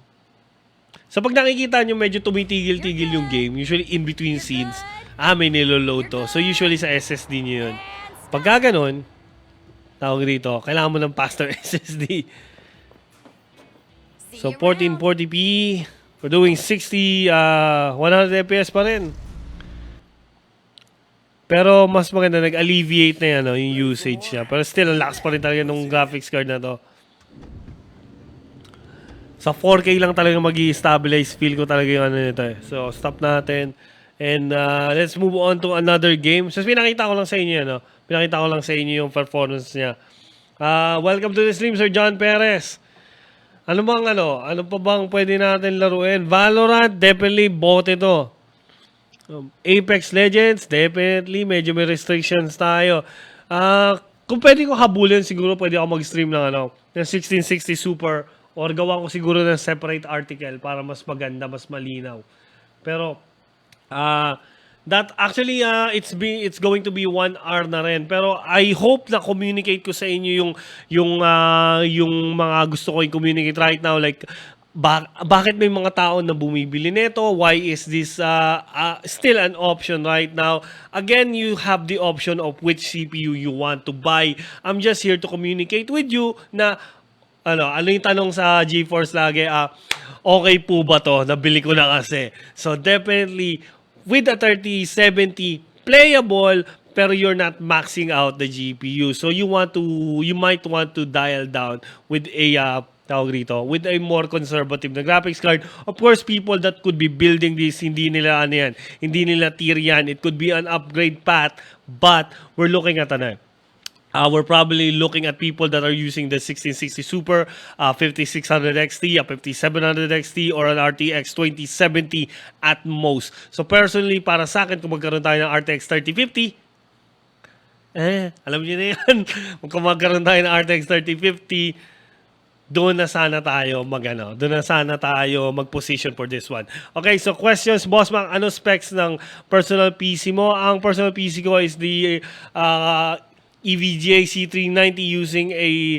So pag nakikita nyo medyo tumitigil-tigil yung game, usually in between scenes, may nilo-load to. So usually sa SSD nyo yun. Pagka ganun, tawag dito, kailangan mo ng faster SSD. So 1440p, we're doing 100 FPS pa rin. Pero mas maganda, nag-alleviate na yan, yung usage niya. Pero still, ang lakas pa rin talaga ng graphics card na to. Sa 4K lang talaga mag-i-stabilize, feel ko talaga yung nito eh. So, stop natin. And let's move on to another game. So, pinakita ko lang sa inyo, pinakita ko lang sa inyo yung performance niya. Welcome to the stream, Sir John Perez. Ano pa bang pwede natin laruin? Valorant, definitely bote ito. Apex Legends, definitely medyo may restrictions tayo. Kung pwede ko habulin, siguro pwede ako mag-stream ng 1660 Super or gawa ko siguro ng separate article para mas maganda, mas malinaw. Pero that actually it's going to be 1 hour na rin. Pero I hope na communicate ko sa inyo yung mga gusto ko i-communicate right now, like bakit may mga tao na bumibili nito? Why is this still an option right now? Again, you have the option of which CPU you want to buy. I'm just here to communicate with you na ano yung tanong sa GeForce lagi, okay po ba to? Nabili ko na kasi. So definitely with a 3070 playable, pero you're not maxing out the GPU. So you might want to dial down with a with a more conservative na graphics card. Of course, people that could be building this, hindi nila tier yan. It could be an upgrade path, but we're looking at we're probably looking at people that are using the 1660 Super, 5600 XT, a 5700 XT, or an RTX 2070 at most. So personally, para sa akin, kung magkaroon tayo ng RTX 3050, alam niyo na yan. Kung magkaroon tayo ng RTX 3050, doon na sana tayo mag-position for this one. Okay, so questions, Boss Mac, ano specs ng personal PC mo? Ang personal PC ko is the EVGA C390 using a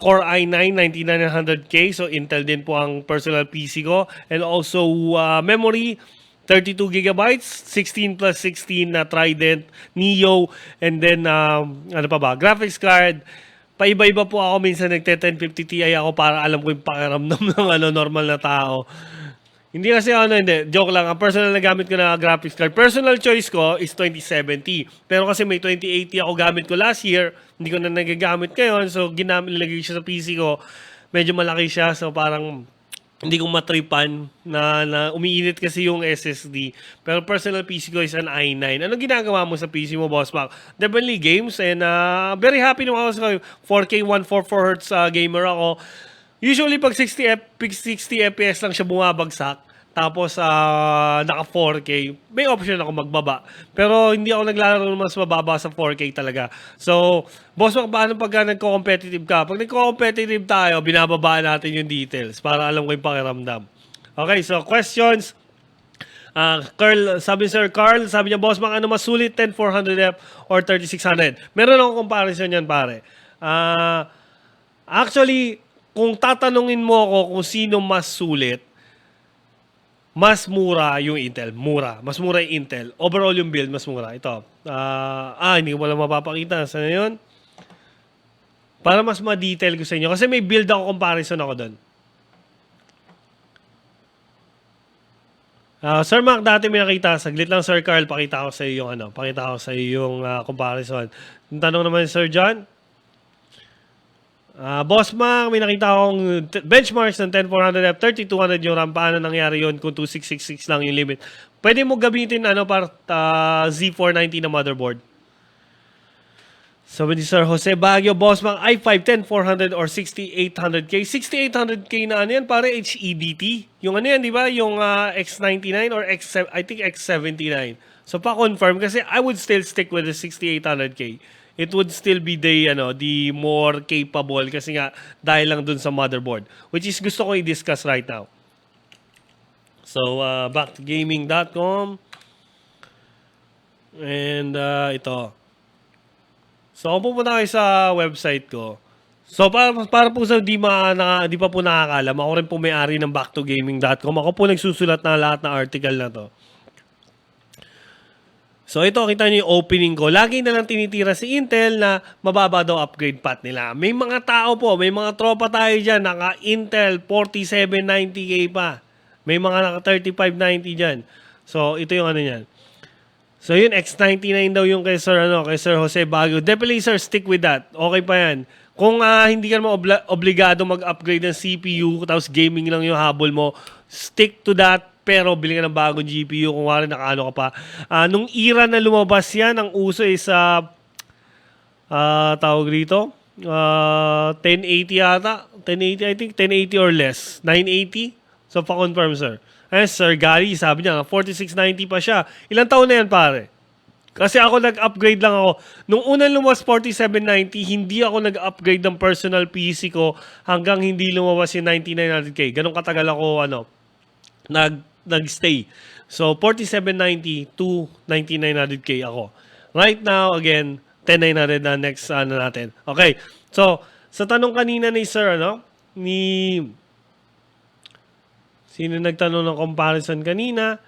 Core i9 9900K. So Intel din po ang personal PC ko. And also memory, 32 gigabytes, 16 plus 16 na Trident Neo, and then graphics card. Paiba-iba po ako, minsan nagte-1050 Ti ako para alam ko yung pakiramdam ng normal na tao. Hindi kasi joke lang. Ang personal na gamit ko na graphics card, personal choice ko is 2070. Pero kasi may 2080 ako gamit ko last year, hindi ko na nagagamit ngayon, so nilagay siya sa PC ko. Medyo malaki siya, so parang hindi ko matripan na umiinit kasi yung SSD. Pero personal PC ko is an i9. Anong ginagawa mo sa PC mo, Boss Mac? Definitely games, and very happy nung ako sa 4K 144Hz gamer ako. Usually pag 60 FPS lang siya bumabagsak, tapos naka 4K, may option ako magbaba. Pero hindi ako naglalaro ng mas mababa sa 4K talaga. So, Boss Mac, paano pagka nagko-competitive ka? Pag nagko-competitive tayo, binababaan natin yung details para alam ko yung pakiramdam. Okay, so questions. Carl, sabi niya, Boss Mac, ano mas sulit, 10400F or 3600? Meron akong comparison yan, pare. Actually, kung tatanungin mo ako kung sino mas sulit, mas mura yung Intel. Mas mura yung Intel. Overall yung build, mas mura. Ito. Hindi ko wala mapapakita. Saan yun? Para mas ma-detail ko sa inyo. Kasi may build ako, comparison ako doon. Sir Mac, dati may nakita. Saglit lang, Sir Carl. Pakita ko sa iyo yung comparison. Yung tanong naman, Sir John. Boss Mac, may nakita akong benchmarks ng 10400F, 3200 yung RAM. Paano nangyari yun kung 2666 lang yung limit? Pwede mo gamitin para Z490 na motherboard. So, ni Sir Jose Baguio, Boss Mac, i5-10400 or 6800K. 6800K na yan, pare HEDT. Yung yan, di ba? Yung X99 or I think X79. So, pa-confirm kasi I would still stick with the 6800K. it would still be the more capable kasi nga dahil lang dun sa motherboard, which is gusto ko i-discuss right now. So, back to gaming.com. And ito. So, kung pupunta kayo sa website ko, so para po sa di pa po nakakalam, ako rin po may-ari ng backtogaming.com. Ako po nagsusulat na lahat ng article na to. So ito, kita niyo yung opening ko. Lagi na lang tinitira si Intel na mababa daw upgrade path nila. May mga tao po, may mga tropa tayo dyan, naka-Intel 4790K pa. May mga naka-3590 dyan. So ito yung ano yan. So yun, X99 daw yung kay Sir Jose Baguio. Definitely sir, stick with that. Okay pa yan. Kung hindi ka naman obligado mag-upgrade ng CPU, tapos gaming lang yung habol mo, stick to that. Pero bili ka ng bagong GPU kung wala nakaano ka pa. Nung era na lumabas yan, ang uso is tawag rito, 1080 yata. 1080 I think, 1080 or less. 980? So pa-confirm sir. Sir Gary, sabi niya, 4690 pa siya. Ilang taon na yan pare? Kasi ako nag-upgrade lang ako. Nung unang lumabas 4790, hindi ako nag-upgrade ng personal PC ko hanggang hindi lumabas yung 9900K. Ganun katagal ako nag-stay. So, 4790 to 9900K ako. Right now, again, 10900 na next natin. Okay. So, sa tanong kanina ni Sir, sino nagtanong ng comparison kanina?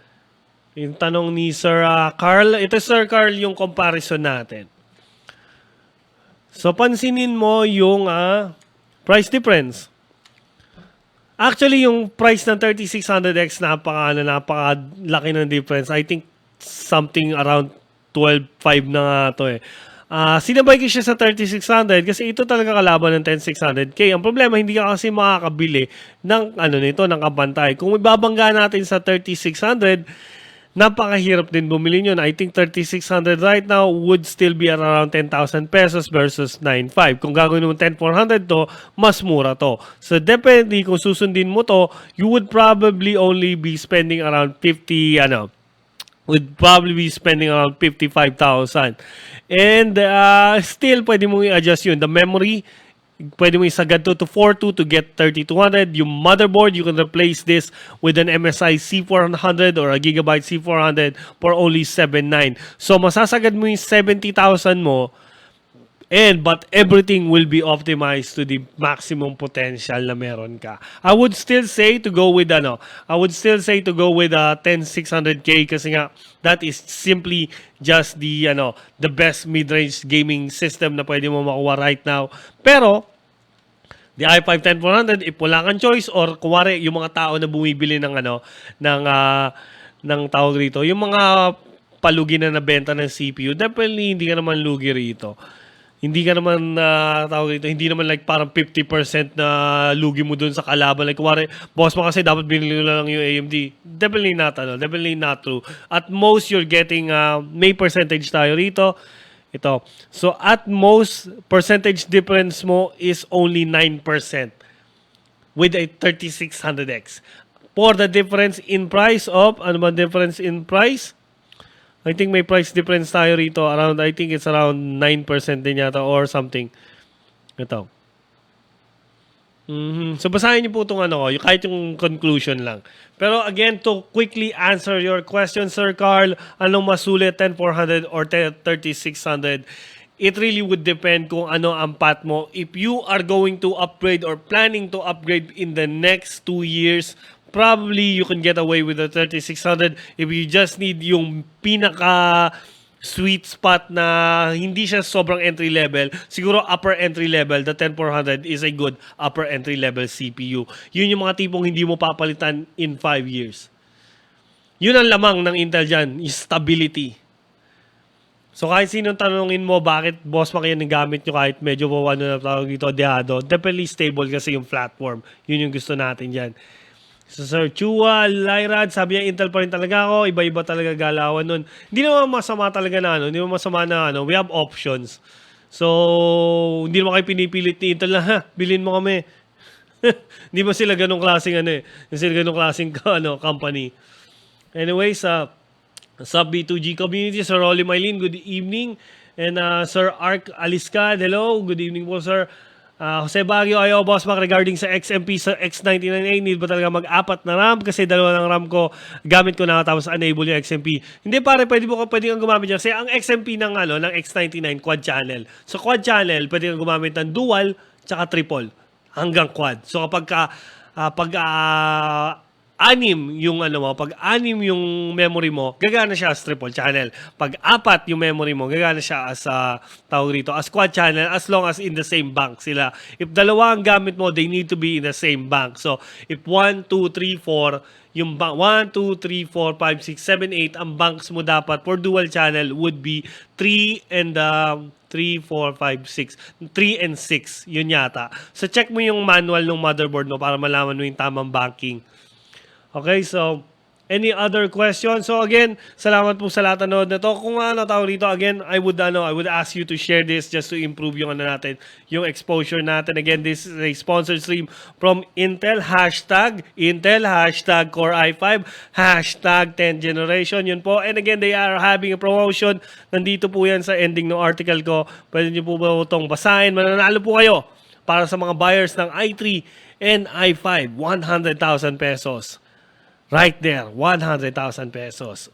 Yung tanong ni Sir Carl. Ito, Sir Carl, yung comparison natin. So, pansinin mo yung price difference. Actually, yung price ng 3600X, napakalaki ng difference. I think something around 12.5 na nga ito eh. Sinabay ko siya sa 3600 kasi ito talaga kalaban ng 10600K. Ang problema, hindi ka kasi makakabili ng ng kapantay. Kung ibabangga natin sa 3600, napakahirap din bumili nyo. I think 3600 right now would still be around 10,000 pesos versus 9,500. Kung gagawin mo 10,400 to, mas mura to. So, depende kung susundin mo to, you would probably only be spending around 55,000. And still, pwede mo i-adjust yun. The memory, pwede mo isagad to 42 to get 3200. Yung motherboard, you can replace this with an MSI C400 or a Gigabyte C400 for only 79. So, masasagad mo yung 70,000 mo but everything will be optimized to the maximum potential na meron ka. I would still say to go with 10600K kasi nga that is simply just the best mid-range gaming system na pwede mo makuha right now. Pero the i5-10400, if wala kang choice or kuwari yung mga tao na bumibili ng tawag rito, yung mga palugi na nabenta ng CPU, definitely hindi ka naman lugi rito. Hindi ka naman tawag dito, hindi naman like parang 50% na lugi mo dun sa kalaban. Like, kuwari, boss mo kasi dapat binili lang yung AMD. Definitely not true. At most, you're getting, may percentage tayo rito. Ito. So, at most, percentage difference mo is only 9% with a 3600X. For the difference in price of, ano ba difference in price? I think may price difference tayo rito. I think it's around 9% din yata or something. Ito. So, basahin niyo po itong kahit yung conclusion lang. Pero again, to quickly answer your question, Sir Carl, anong masulit, 10400 or 3600? It really would depend kung ano ang path mo. If you are going to upgrade or planning to upgrade in the next 2 years, probably you can get away with the 3600. If you just need yung pinaka sweet spot na hindi siya sobrang entry level, siguro upper entry level, the 10400 is a good upper entry level CPU. Yun yung mga tipong hindi mo papalitan in 5 years. Yun ang lamang ng Intel dyan, is stability. So kahit sinong tanongin mo bakit boss pa kayo nagamit nyo kahit medyo na tawag dito, dehado, definitely stable kasi yung platform. Yun yung gusto natin dyan. So, Sir Chua, Lyrad, sabi niya, Intel pa rin talaga ako. Iba-iba talaga galawan nun. Hindi naman masama talaga na hindi naman masama na we have options. So, hindi naman kayo pinipilit ni Intel na, bilhin mo kami. Hindi ba sila ganong klaseng Hindi sila ganong klaseng company. Anyway, sa B2G community, Sir Rolly Mylene, good evening. And Sir Ark Aliscan, hello, good evening po sir. Jose Baguio, ayo boss Mac, regarding sa XMP sa X998, need ba talaga mag-apat na RAM? Kasi dalawa ng RAM ko, gamit ko na tapos enable yung XMP. Hindi pare, pwede kang gumamit yan. Kasi ang XMP ng X99 quad channel. So quad channel, pwede kang gumamit ng dual tsaka triple hanggang quad. So kapag anim yung pag anim yung memory mo, gagana siya as triple channel. Pag apat yung memory mo, gagana siya as tawag rito, as quad channel, as long as in the same bank sila. If dalawa ang gamit mo, they need to be in the same bank. So if 1, 2, 3, 4 yung 1, 2, 3, 4, 5, 6, 7, 8 ang banks mo dapat for dual channel would be 3 and 3, 4, 5, 6. 3 and 6. Yun yata. So check mo yung manual ng motherboard mo para malaman mo yung tamang banking. Okay, so any other questions? So again, salamat po sa lahat ng nanood na to. Kung tawag dito, again, I would ask you to share this just to improve yung natin, yung exposure natin. Again, this is a sponsored stream from Intel, Intel, Core i5, 10th generation. Yun po. And again, they are having a promotion. Nandito po yan sa ending ng article ko. Pwede nyo po ba itong basahin? Mananalo po kayo para sa mga buyers ng i3 and i5, 100,000 pesos. Right there, 100,000 pesos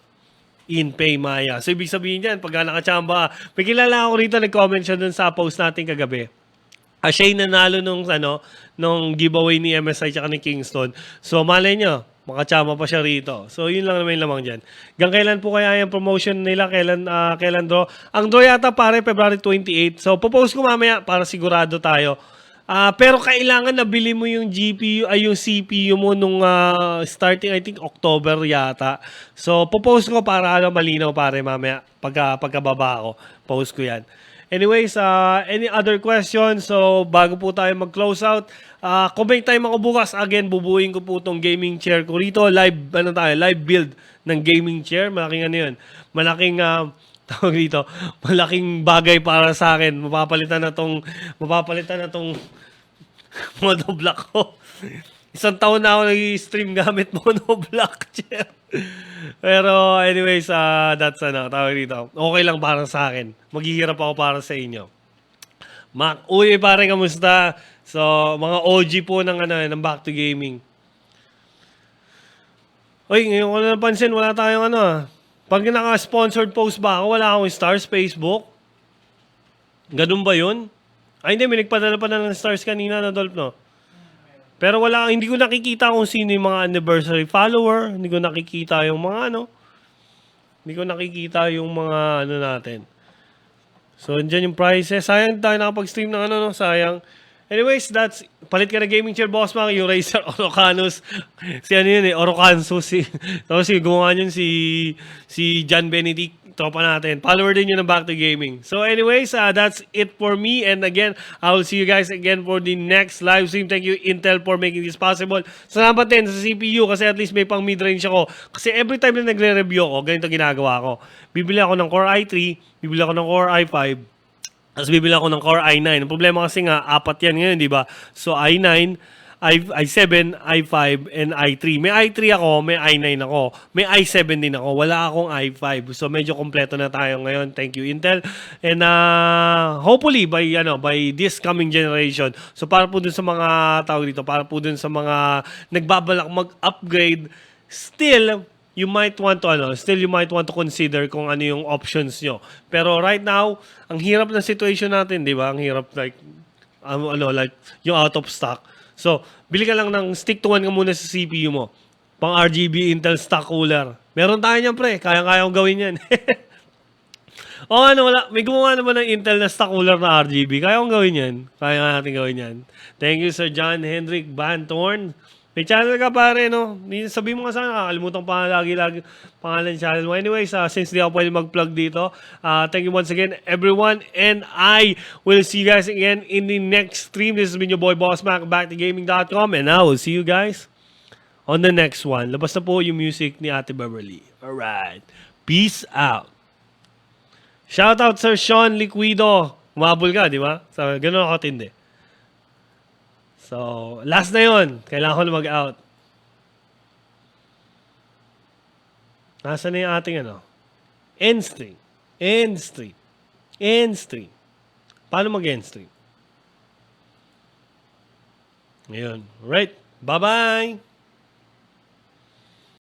in Paymaya. So, ibig sabihin yan, pag nakachamba, may kilala ako rito, nag-comment siya dun sa post natin kagabi. Siya yung nanalo nung giveaway ni MSI tsaka ni Kingston. So, malay nyo, makachamba pa siya rito. So, yun lang naman yung lamang dyan. Hanggang kailan po kaya yung promotion nila? Kailan draw? Ang draw yata pare, February 28. So, popost ko mamaya para sigurado tayo. Pero kailangan nabili mo yung GPU ay yung CPU mo nung starting I think October yata. So popost ko para malinaw pare mamaya pagkababa ko. Post ko 'yan. Anyways, any other questions? So bago po tayo mag-close out, kung may time ako bukas, again bubuuin ko po tong gaming chair ko rito. Live build ng gaming chair. Malaking 'yun. Malaking tawag dito, malaking bagay para sa akin. Mapapalitan na tong monoblock ko. Isang taon na ako nag-stream gamit monoblock chair. Pero anyways, that's tawag dito. Okay lang para sa akin. Maghihirap ako para sa inyo. Mac, uy pare, kamusta? So, mga OG po ng Back to Gaming. Uy, ngayon ko na napansin, wala tayong pag naka-sponsored post ba ako, wala akong stars, Facebook? Ganun ba yun? Ay, hindi. May nagpadala pa na ng stars kanina, Nadolf, no? Pero hindi ko nakikita kung sino yung mga anniversary follower. Hindi ko nakikita yung mga Hindi ko nakikita yung mga natin. So, andyan yung prices. Sayang tayo nakapag-stream ng sayang. Anyways, palit ka na gaming chair, boss Mac, yung Razer Orocanus. Orocansus. Tapos gumawa yun si John Benedict, tropa natin. Follower din yun ng Back to Gaming. So anyways, that's it for me. And again, I will see you guys again for the next live stream. Thank you, Intel, for making this possible. Salamat din sa CPU kasi at least may pang mid-range ako. Kasi every time na nagre-review ako, ganito ginagawa ko. Bibili ako ng Core i3, bibili ako ng Core i5, tapos bibili ako ng Core i9. Ang problema kasi nga, 4 yan ngayon, di ba? So, i9, i7, i5, and i3. May i3 ako, may i9 ako. May i7 din ako. Wala akong i5. So, medyo kompleto na tayo ngayon. Thank you, Intel. And hopefully, by this coming generation. So, para po dun sa mga tawag dito, para po dun sa mga nagbabalak mag-upgrade, still, you might want to consider kung ano yung options nyo. Pero right now, ang hirap na situation natin, di ba? Ang hirap like yung out of stock. So, bili ka lang stick to one ka muna sa CPU mo. Pang RGB Intel stock cooler. Meron tayo niyan, pre. Kaya-kaya kong gawin yan. May gumawa naman ng Intel na stock cooler na RGB. Kaya kong gawin yan. Kaya natin gawin yan. Thank you, Sir John Hendrik Bantorn. May channel ka pare, no? Sabi mo nga sana, nakakalimutan pa lagi pangalan channel mo. Anyways, since di ako pwede mag-plug dito, thank you once again, everyone. And I will see you guys again in the next stream. This has been your boy, Boss Mac, backtogaming.com. And I will see you guys on the next one. Labas na po yung music ni Ate Beverly. Alright. Peace out. Shout out, Sir Sean Liquido. Umabol ka, di ba? So, ganun ako tindi. So, last na yun. Kailangan ko na mag-out. Nasaan na yung ating end stream? End stream. Paano mag-end stream? Ayun. Right. Bye-bye!